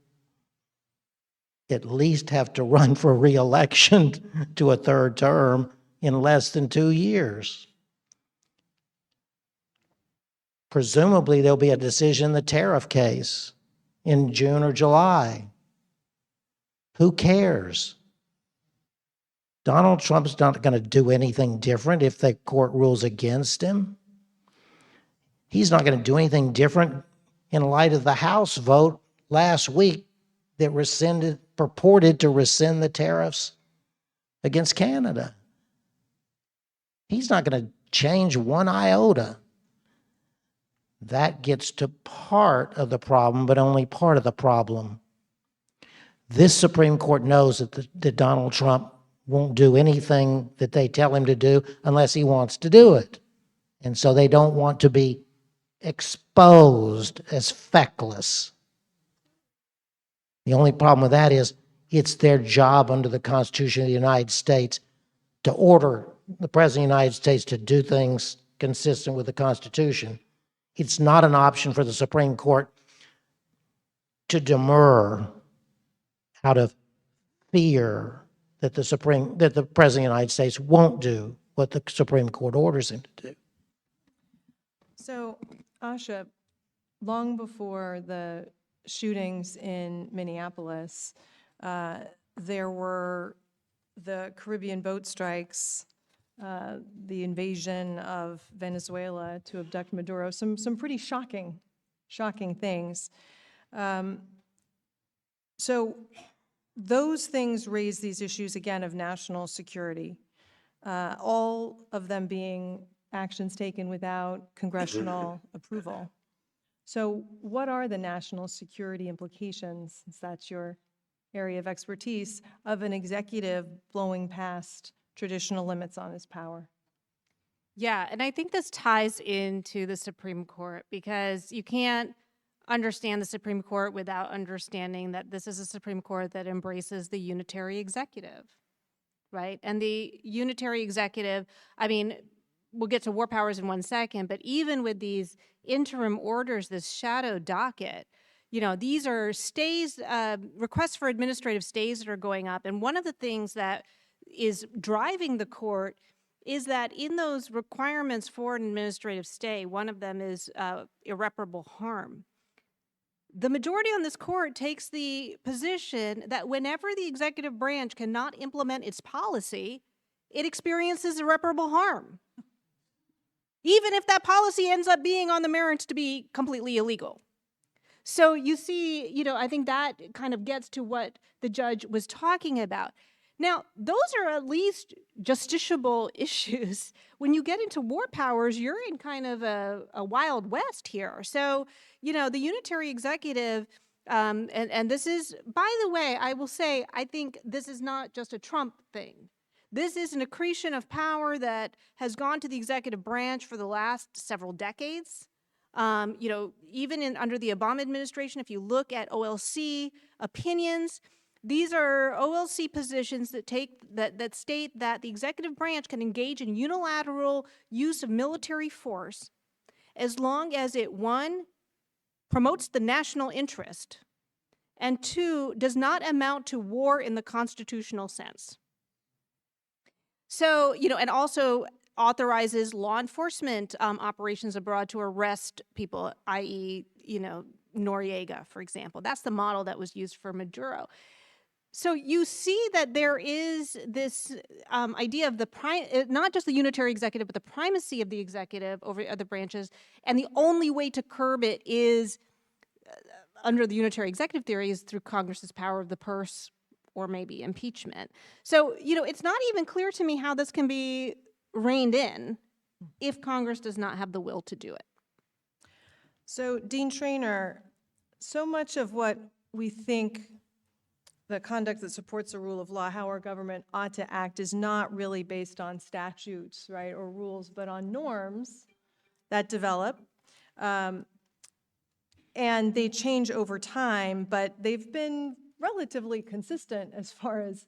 at least have to run for reelection to a third term in less than 2 years. Presumably, there'll be a decision in the tariff case in June or July. Who cares? Donald Trump's not going to do anything different if the court rules against him. He's not going to do anything different in light of the House vote last week that purported to rescind the tariffs against Canada. He's not going to change one iota. That gets to part of the problem, but only part of the problem. This Supreme Court knows that Donald Trump won't do anything that they tell him to do unless he wants to do it. And so they don't want to be exposed as feckless. The only problem with that is it's their job under the Constitution of the United States to order the President of the United States to do things consistent with the Constitution. It's not an option for the Supreme Court to demur out of fear that the President of the United States won't do what the Supreme Court orders him to do. So, Asha, long before the shootings in Minneapolis, there were the Caribbean boat strikes, the invasion of Venezuela to abduct Maduro, some pretty shocking things. So those things raise these issues, again, of national security, all of them being actions taken without congressional approval. So what are the national security implications, since that's your area of expertise, of an executive blowing past traditional limits on his power? Yeah, and I think this ties into the Supreme Court, because you can't understand the Supreme Court without understanding that this is a Supreme Court that embraces the unitary executive, right? And the unitary executive, I mean, we'll get to war powers in 1 second, but even with these interim orders, this shadow docket, you know, these are stays, requests for administrative stays that are going up. And one of the things that is driving the court is that in those requirements for an administrative stay, one of them is irreparable harm. The majority on this court takes the position that whenever the executive branch cannot implement its policy, it experiences irreparable harm, even if that policy ends up being on the merits to be completely illegal. So you see, you know, I think that kind of gets to what the judge was talking about. Now, those are at least justiciable issues. When you get into war powers, you're in kind of a wild west here. So, you know, the unitary executive, and this is, by the way, I will say, I think this is not just a Trump thing. This is an accretion of power that has gone to the executive branch for the last several decades. You know, even under the Obama administration, if you look at OLC opinions, these are OLC positions that state that the executive branch can engage in unilateral use of military force as long as it, 1, promotes the national interest, and 2, does not amount to war in the constitutional sense. So, you know, and also authorizes law enforcement operations abroad to arrest people, i.e., you know, Noriega, for example. That's the model that was used for Maduro. So you see that there is this idea of not just the unitary executive, but the primacy of the executive over other branches. And the only way to curb it is, under the unitary executive theory, is through Congress's power of the purse or maybe impeachment. So, you know, it's not even clear to me how this can be reined in if Congress does not have the will to do it. So, Dean Treanor, so much of what we think the conduct that supports the rule of law, how our government ought to act, is not really based on statutes, right, or rules, but on norms that develop. And they change over time, but they've been relatively consistent as far as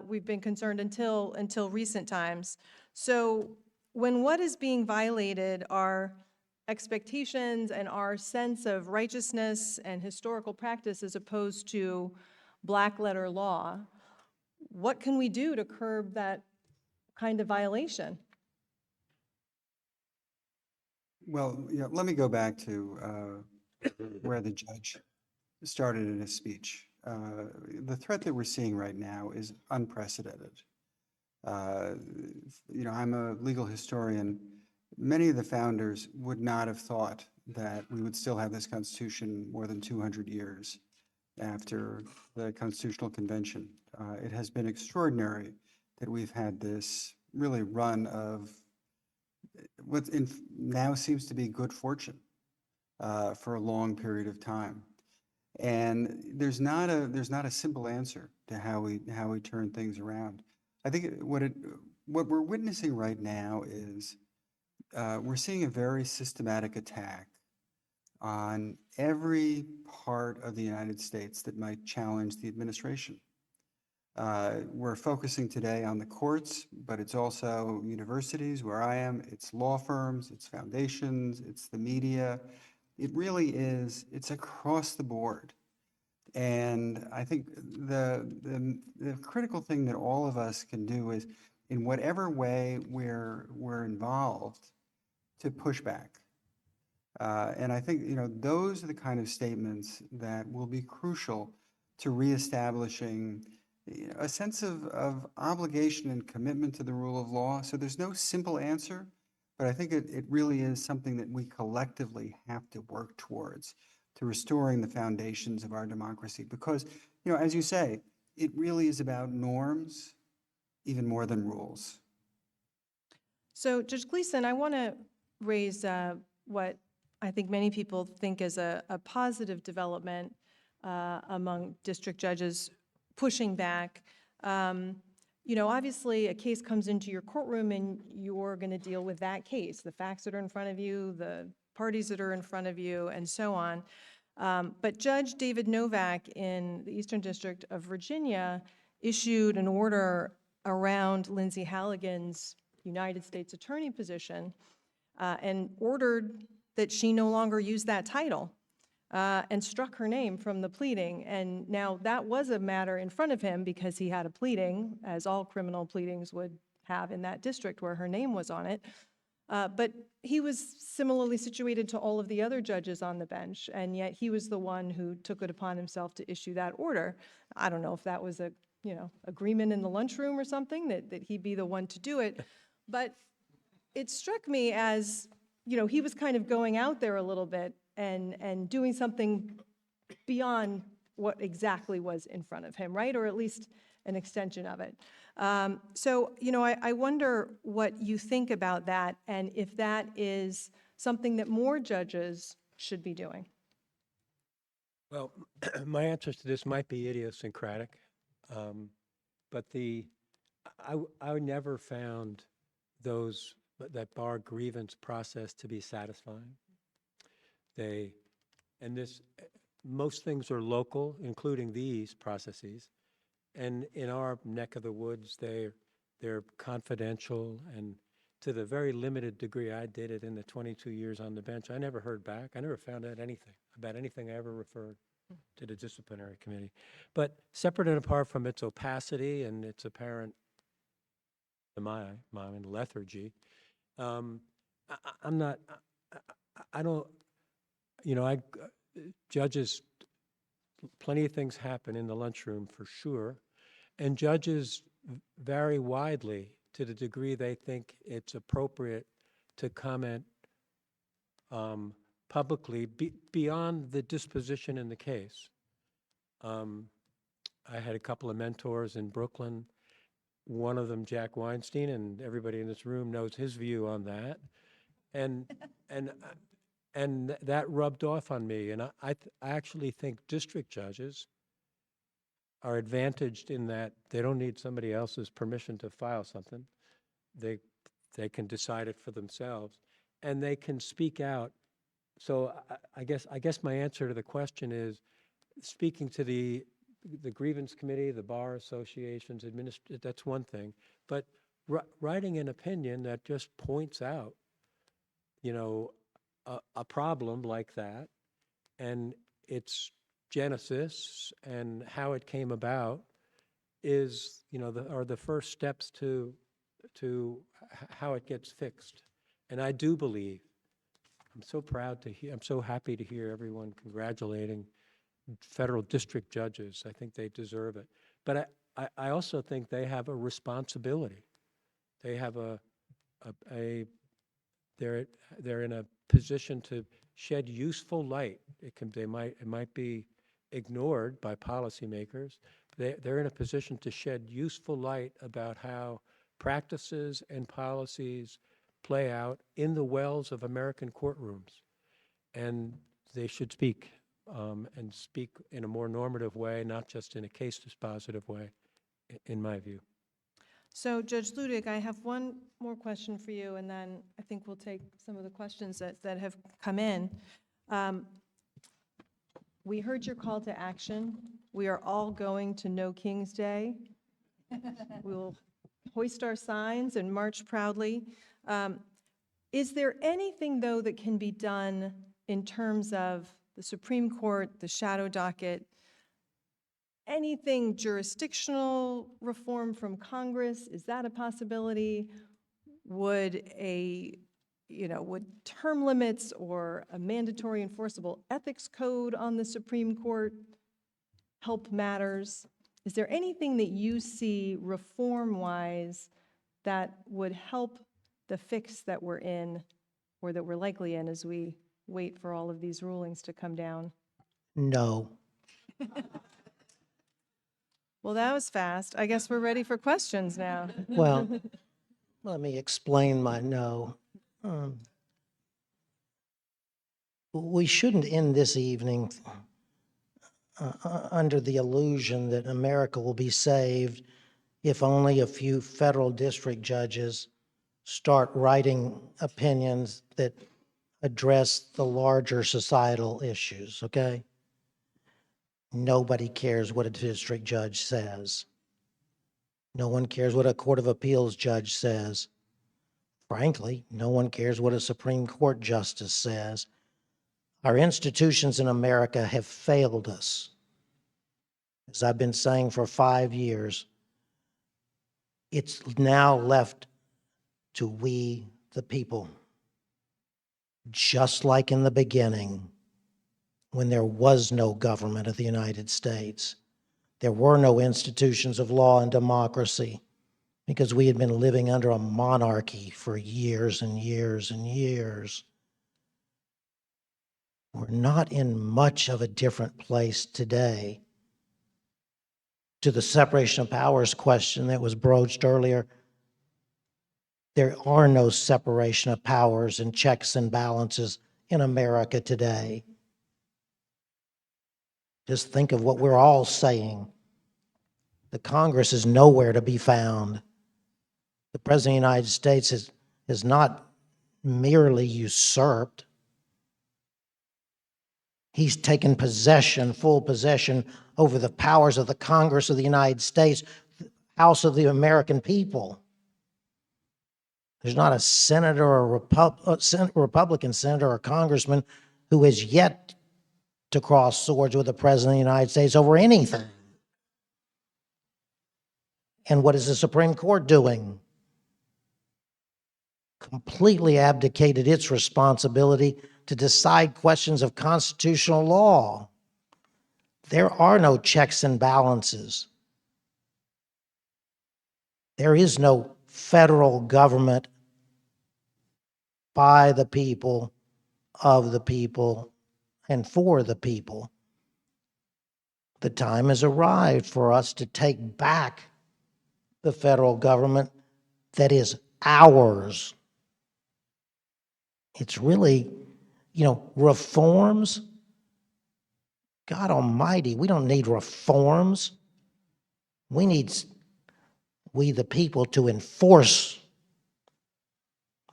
we've been concerned until recent times. So when what is being violated are expectations and our sense of righteousness and historical practice as opposed to black letter law. What can we do to curb that kind of violation? Well, let me go back to where the judge started in his speech. The threat that we're seeing right now is unprecedented. I'm a legal historian. Many of the founders would not have thought that we would still have this Constitution more than 200 years after the Constitutional Convention. It has been extraordinary that we've had this really run of what now seems to be good fortune for a long period of time. And there's not a simple answer to how we turn things around. I think what we're witnessing right now is we're seeing a very systematic attack on every part of the United States that might challenge the administration. We're focusing today on the courts, but it's also universities where I am, it's law firms, it's foundations, it's the media. It really is, it's across the board. And I think the critical thing that all of us can do is, in whatever way we're involved, to push back. And I think, those are the kind of statements that will be crucial to reestablishing a sense of obligation and commitment to the rule of law. So there's no simple answer, but I think it really is something that we collectively have to work towards, to restoring the foundations of our democracy. Because, as you say, it really is about norms even more than rules. So Judge Gleeson, I want to raise what I think many people think is a positive development among district judges pushing back. Obviously a case comes into your courtroom and you're going to deal with that case, the facts that are in front of you, the parties that are in front of you, and so on. But Judge David Novak in the Eastern District of Virginia issued an order around Lindsay Halligan's United States Attorney position and ordered that she no longer use that title and struck her name from the pleading. And now that was a matter in front of him because he had a pleading, as all criminal pleadings would have in that district where her name was on it. But he was similarly situated to all of the other judges on the bench, and yet he was the one who took it upon himself to issue that order. I don't know if that was a agreement in the lunchroom or something, that he be the one to do it. But it struck me as, he was kind of going out there a little bit and doing something beyond what exactly was in front of him, right? Or at least an extension of it. So, I wonder what you think about that and if that is something that more judges should be doing. Well, my answers to this might be idiosyncratic, but I never found that bar grievance process to be satisfying. Most things are local, including these processes, and in our neck of the woods, they're confidential, and to the very limited degree I did it in the 22 years on the bench, I never heard back. I never found out about anything I ever referred to the disciplinary committee. But separate and apart from its opacity and its apparent, to my mind, lethargy, judges, plenty of things happen in the lunchroom for sure, and judges vary widely to the degree they think it's appropriate to comment publicly beyond the disposition in the case. I had a couple of mentors in Brooklyn, one of them Jack Weinstein, and everybody in this room knows his view on that. And that rubbed off on me. And I actually think district judges are advantaged in that they don't need somebody else's permission to file something. They can decide it for themselves, and they can speak out. So I guess my answer to the question is, speaking to the grievance committee, the bar associations, that's one thing. But writing an opinion that just points out, a problem like that, and it's genesis and how it came about is, are the first steps to how it gets fixed. And I do believe, I'm so proud to hear, I'm so happy to hear everyone congratulating federal district judges. I think they deserve it. But I also think they have a responsibility. They have they're in a position to shed useful light. It might be ignored by policymakers. They're in a position to shed useful light about how practices and policies play out in the wells of American courtrooms. And they should speak, and speak in a more normative way, not just in a case dispositive way, in my view. So Judge Luttig, I have one more question for you, and then I think we'll take some of the questions that have come in. We heard your call to action. We are all going to No King's Day. We will hoist our signs and march proudly. Is there anything, though, that can be done in terms of the Supreme Court, the shadow docket, anything jurisdictional reform from Congress? Is that a possibility? Would would term limits or a mandatory enforceable ethics code on the Supreme Court help matters? Is there anything that you see reform-wise that would help the fix that we're in, or that we're likely in as we wait for all of these rulings to come down? No. Well, that was fast. I guess we're ready for questions now. Well, let me explain my no. We shouldn't end this evening under the illusion that America will be saved if only a few federal district judges start writing opinions that address the larger societal issues, okay? Nobody cares what a district judge says. No one cares what a Court of Appeals judge says. Frankly, no one cares what a Supreme Court justice says. Our institutions in America have failed us. As I've been saying for 5 years, it's now left to we, the people. Just like in the beginning, when there was no government of the United States, there were no institutions of law and democracy, because we had been living under a monarchy for years and years and years. We're not in much of a different place today. To the separation of powers question that was broached earlier, there are no separation of powers and checks and balances in America today. Just think of what we're all saying. The Congress is nowhere to be found. The President of the United States is not merely usurped. He's taken possession, full possession, over the powers of the Congress of the United States, the House of the American people. There's not a senator or a Republican senator or congressman who has yet to cross swords with the President of the United States over anything. And what is the Supreme Court doing? Completely abdicated its responsibility to decide questions of constitutional law. There are no checks and balances. There is no federal government by the people, of the people, and for the people. The time has arrived for us to take back the federal government that is ours. It's really, reforms. God Almighty, we don't need reforms. We need, we the people, to enforce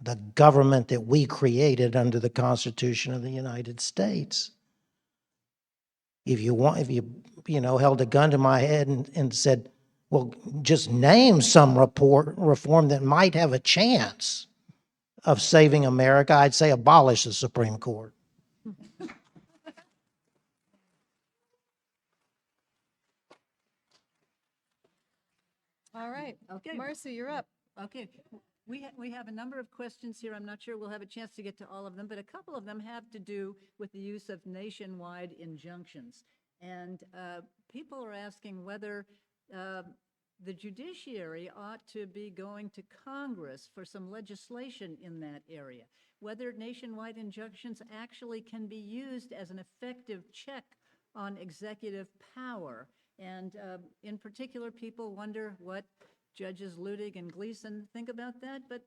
the government that we created under the Constitution of the United States. If you held a gun to my head and said, well, just name some reform that might have a chance of saving America, I'd say abolish the Supreme Court. All right. Okay. Marcy, you're up. Okay, we have a number of questions here. I'm not sure we'll have a chance to get to all of them, but a couple of them have to do with the use of nationwide injunctions. And people are asking whether the judiciary ought to be going to Congress for some legislation in that area, whether nationwide injunctions actually can be used as an effective check on executive power. And in particular, people wonder what Judges Luttig and Gleeson think about that, but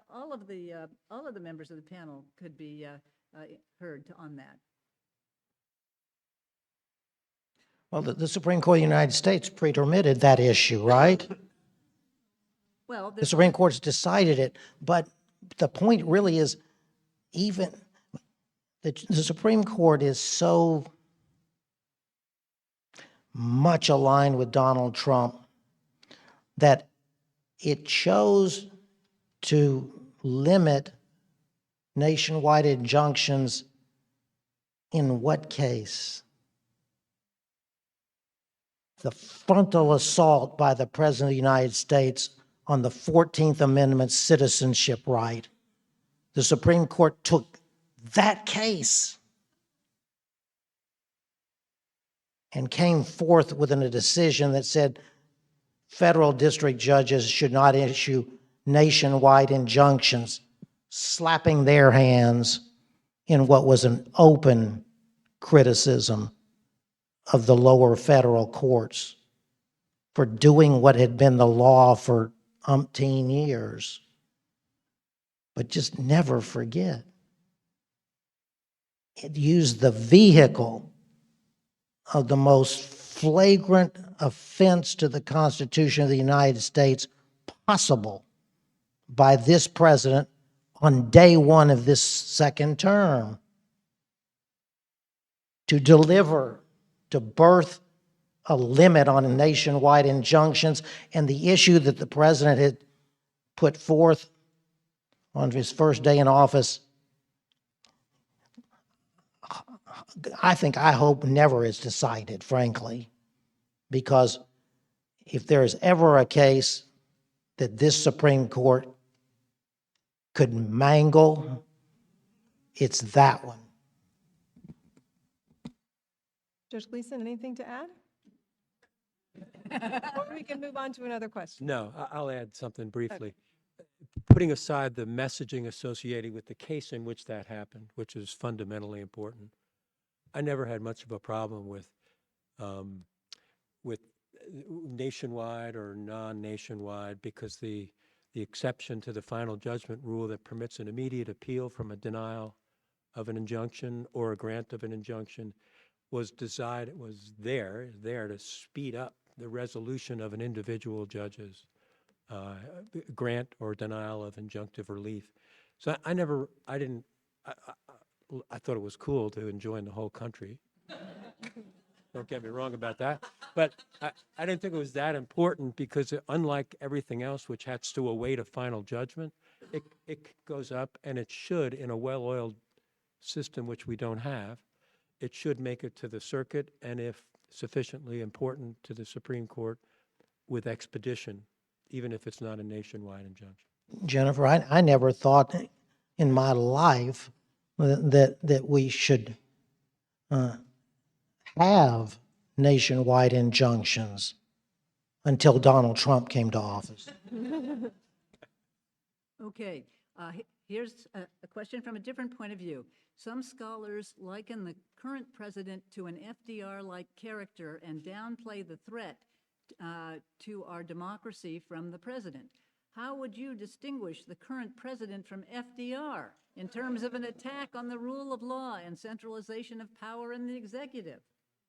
all of the members of the panel could be heard on that. Well, the Supreme Court of the United States pretermitted that issue, right? Well, The Supreme Court's decided it, but the point really is even the Supreme Court is so much aligned with Donald Trump that it chose to limit nationwide injunctions in what case? The frontal assault by the President of the United States on the 14th Amendment citizenship right. The Supreme Court took that case and came forth with a decision that said federal district judges should not issue nationwide injunctions, slapping their hands in what was an open criticism of the lower federal courts for doing what had been the law for umpteen years. But just never forget, it used the vehicle of the most flagrant offense to the Constitution of the United States possible by this president on day one of this second term to deliver, to birth a limit on nationwide injunctions. And the issue that the president had put forth on his first day in office, I hope never is decided, frankly, because if there is ever a case that this Supreme Court could mangle, it's that one. Judge Gleeson, anything to add? Or we can move on to another question. No, I'll add something briefly. Putting aside the messaging associated with the case in which that happened, which is fundamentally important, I never had much of a problem with nationwide or non-nationwide, because the exception to the final judgment rule that permits an immediate appeal from a denial of an injunction or a grant of an injunction was there to speed up the resolution of an individual judge's grant or denial of injunctive relief. So I thought it was cool to enjoin the whole country. Don't get me wrong about that. But I didn't think it was that important, because unlike everything else which has to await a final judgment, it goes up, and it should, in a well-oiled system which we don't have, it should make it to the circuit, and if sufficiently important, to the Supreme Court with expedition, even if it's not a nationwide injunction. Jennifer, I never thought in my life that we should have nationwide injunctions until Donald Trump came to office. Okay, here's a question from a different point of view. Some scholars liken the current president to an FDR-like character and downplay the threat to our democracy from the president. How would you distinguish the current president from FDR in terms of an attack on the rule of law and centralization of power in the executive?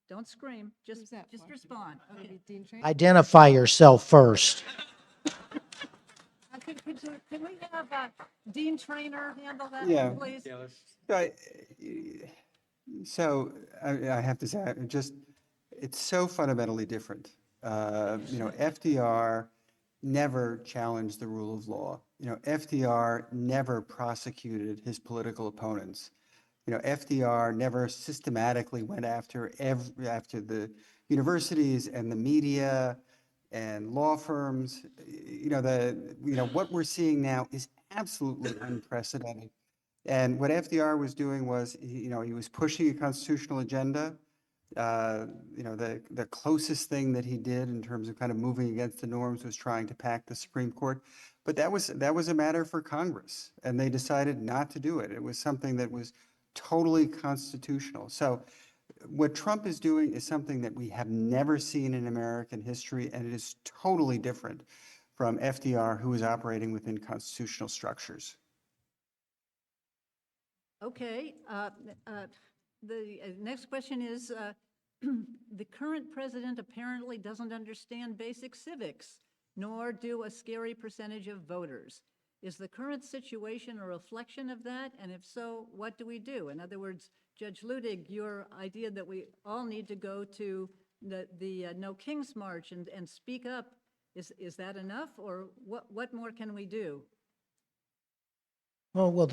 Don't scream, just respond. Okay. Identify yourself first. Can we have Dean Treanor handle that, Yeah. please? So I have to say, it's so fundamentally different. FDR never challenged the rule of law. FDR never prosecuted his political opponents. FDR never systematically went after the universities and the media and law firms. What we're seeing now is absolutely unprecedented. And what FDR was doing was, he was pushing a constitutional agenda. The closest thing that he did in terms of kind of moving against the norms was trying to pack the Supreme Court. But that was a matter for Congress, and they decided not to do it. It was something that was totally constitutional. So what Trump is doing is something that we have never seen in American history, and it is totally different from FDR, who was operating within constitutional structures. Okay, the next question is, the current president apparently doesn't understand basic civics, nor do a scary percentage of voters. Is the current situation a reflection of that? And if so, what do we do? In other words, Judge Luttig, your idea that we all need to go to the No King's March and speak up, is that enough? Or what more can we do? Well,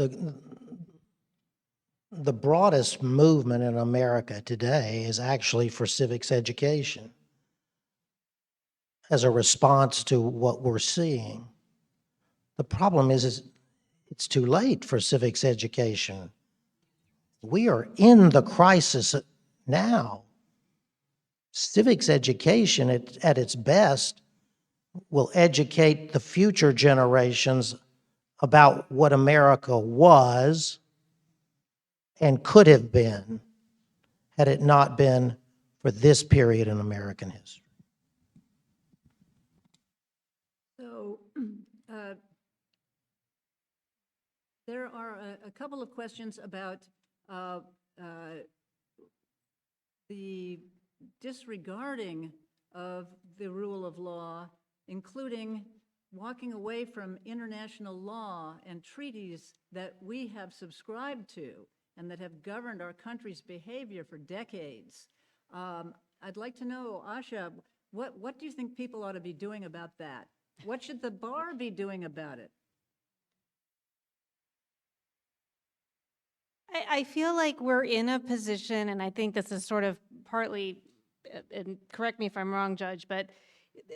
the broadest movement in America today is actually for civics education as a response to what we're seeing. The problem is it's too late for civics education. We are in the crisis now. Civics education at its best will educate the future generations about what America was and could have been had it not been for this period in American history. So there are a couple of questions about the disregarding of the rule of law, including walking away from international law and treaties that we have subscribed to and that have governed our country's behavior for decades. I'd like to know, Asha, what do you think people ought to be doing about that? What should the bar be doing about it? I feel like we're in a position, and I think this is sort of partly, and correct me if I'm wrong, Judge, but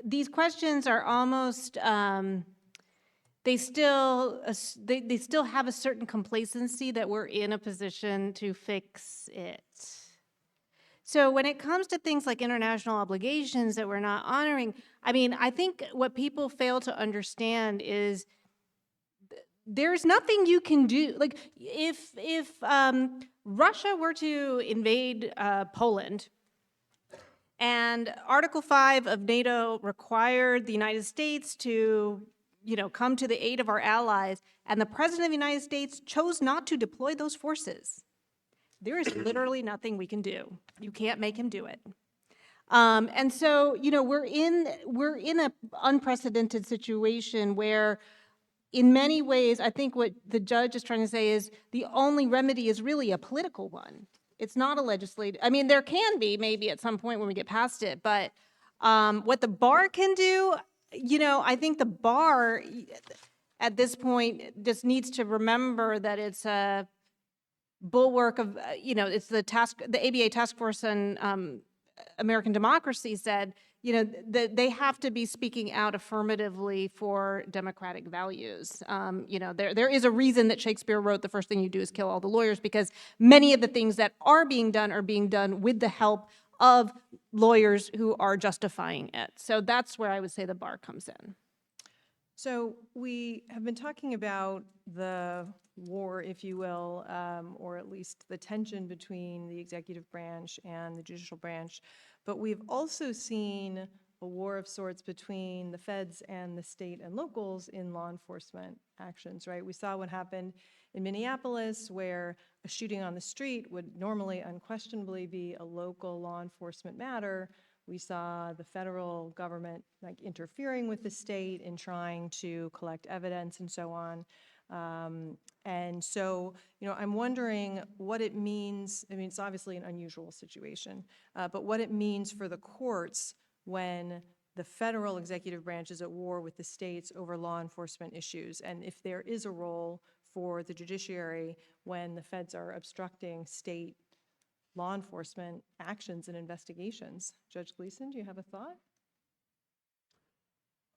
these questions are almost, they still have a certain complacency that we're in a position to fix it. So when it comes to things like international obligations that we're not honoring, I mean, I think what people fail to understand is there's nothing you can do. Like, if Russia were to invade Poland, and Article 5 of NATO required the United States to, come to the aid of our allies, and the President of the United States chose not to deploy those forces, there is literally nothing we can do. You can't make him do it. And so, we're in an unprecedented situation where, in many ways, I think what the judge is trying to say is the only remedy is really a political one. It's not a legislative. I mean, there can be maybe at some point when we get past it, but what the bar can do, I think the bar at this point just needs to remember that it's a bulwark of, it's the ABA Task Force on American Democracy said, that they have to be speaking out affirmatively for democratic values. There is a reason that Shakespeare wrote the first thing you do is kill all the lawyers, because many of the things that are being done with the help of lawyers who are justifying it. So that's where I would say the bar comes in. So we have been talking about the war, if you will, or at least the tension between the executive branch and the judicial branch. But we've also seen a war of sorts between the feds and the state and locals in law enforcement actions, right? We saw what happened in Minneapolis, where a shooting on the street would normally unquestionably be a local law enforcement matter. We saw the federal government interfering with the state in trying to collect evidence and so on. And so, I'm wondering what it means. I mean, it's obviously an unusual situation, but what it means for the courts when the federal executive branch is at war with the states over law enforcement issues, and if there is a role for the judiciary when the feds are obstructing state law enforcement actions and investigations. Judge Gleeson, do you have a thought?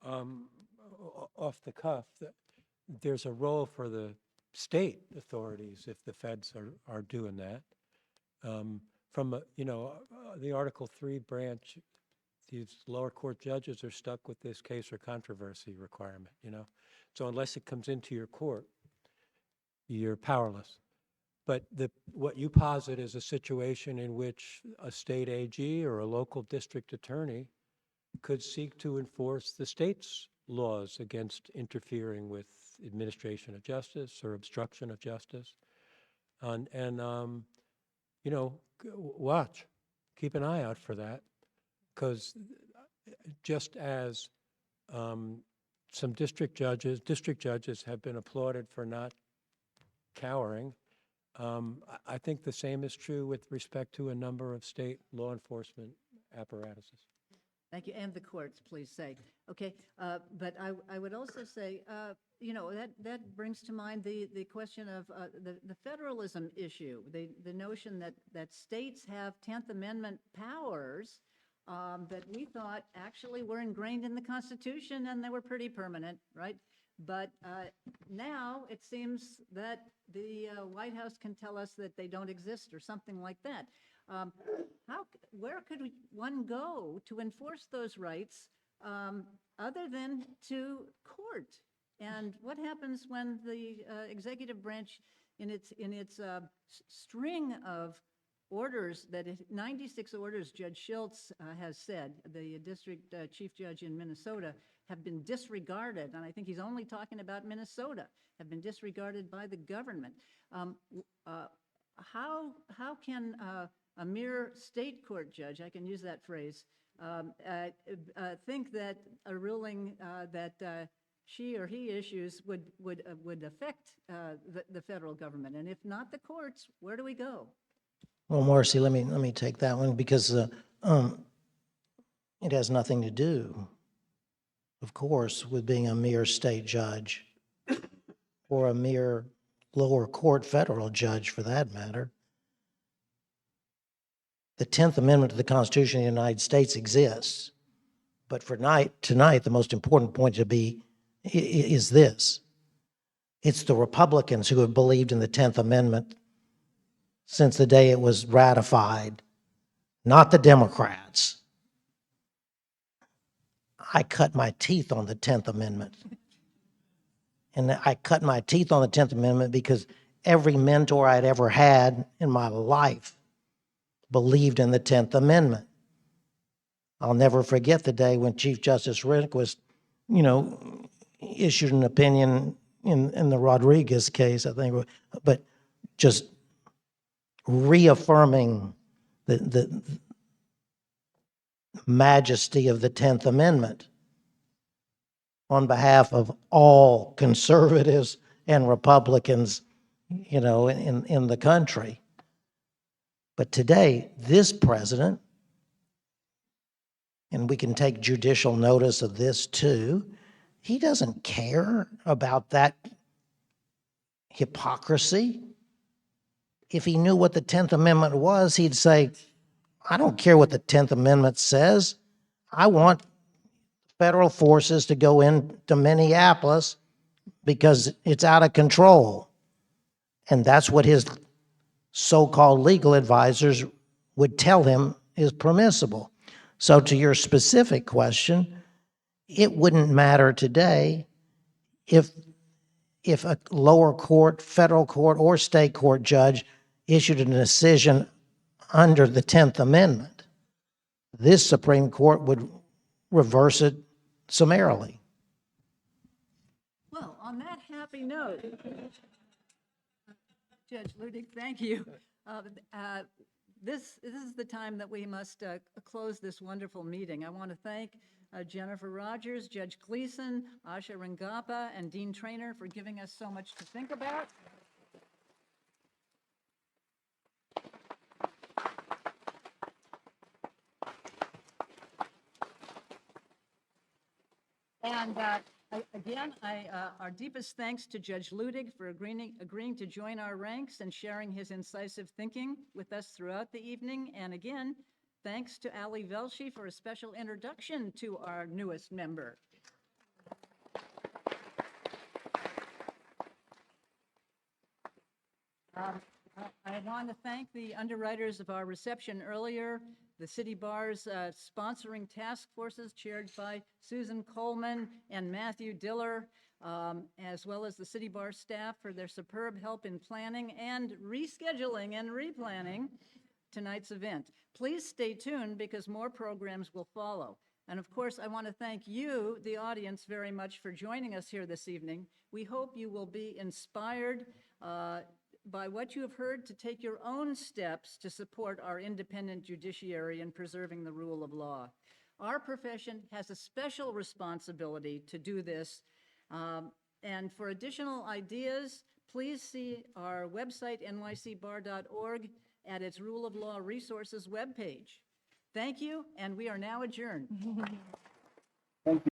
off the cuff, that there's a role for the state authorities if the feds are doing that. From, the Article 3 branch, these lower court judges are stuck with this case or controversy requirement, So unless it comes into your court, you're powerless. But what you posit is a situation in which a state AG or a local district attorney could seek to enforce the state's laws against interfering with administration of justice or obstruction of justice. Watch, keep an eye out for that, because just as some district judges have been applauded for not cowering, I think the same is true with respect to a number of state law enforcement apparatuses. Thank you, and the courts, please say. Okay, but I would also say, that brings to mind the question of the federalism issue, the notion that states have 10th Amendment powers that we thought actually were ingrained in the Constitution and they were pretty permanent, right? But now it seems that the White House can tell us that they don't exist or something like that. Where could one go to enforce those rights other than to court? And what happens when the executive branch, in its string of orders, 96 orders, Judge Schultz has said, the district chief judge in Minnesota, have been disregarded, and I think he's only talking about Minnesota, have been disregarded by the government. How can a mere state court judge, I can use that phrase, think that a ruling that she or he issues would affect the federal government? And if not the courts, where do we go? Well, Marcy, let me take that one, because it has nothing to do, of course, with being a mere state judge or a mere lower court federal judge, for that matter. The 10th Amendment to the Constitution of the United States exists, but for tonight, the most important point is this. It's the Republicans who have believed in the 10th Amendment since the day it was ratified, not the Democrats. I cut my teeth on the 10th Amendment. And I cut my teeth on the 10th Amendment because every mentor I'd ever had in my life believed in the 10th Amendment. I'll never forget the day when Chief Justice Rehnquist, issued an opinion in the Rodriguez case, I think, but just reaffirming the majesty of the 10th Amendment on behalf of all conservatives and Republicans, in the country. But today, this president, and we can take judicial notice of this too, he doesn't care about that hypocrisy. If he knew what the 10th Amendment was, he'd say, I don't care what the 10th Amendment says. I want federal forces to go into Minneapolis because it's out of control. And that's what his so-called legal advisors would tell him is permissible. So to your specific question, it wouldn't matter today if a lower court, federal court, or state court judge issued a decision under the 10th Amendment. This Supreme Court would reverse it summarily. Well, on that happy note, Judge Luttig, thank you. This is the time that we must close this wonderful meeting. I want to thank Jennifer Rodgers, Judge Gleeson, Asha Rangappa, and Dean Treanor for giving us so much to think about. And our deepest thanks to Judge Luttig for agreeing to join our ranks and sharing his incisive thinking with us throughout the evening. And again, thanks to Ali Velshi for a special introduction to our newest member. I want to thank the underwriters of our reception earlier, the City Bar's sponsoring task forces chaired by Susan Coleman and Matthew Diller, as well as the City Bar staff for their superb help in planning and rescheduling and replanning tonight's event. Please stay tuned because more programs will follow. And of course, I want to thank you, the audience, very much for joining us here this evening. We hope you will be inspired by what you have heard to take your own steps to support our independent judiciary in preserving the rule of law. Our profession has a special responsibility to do this. And for additional ideas, please see our website, nycbar.org, at its Rule of Law Resources webpage. Thank you, and we are now adjourned.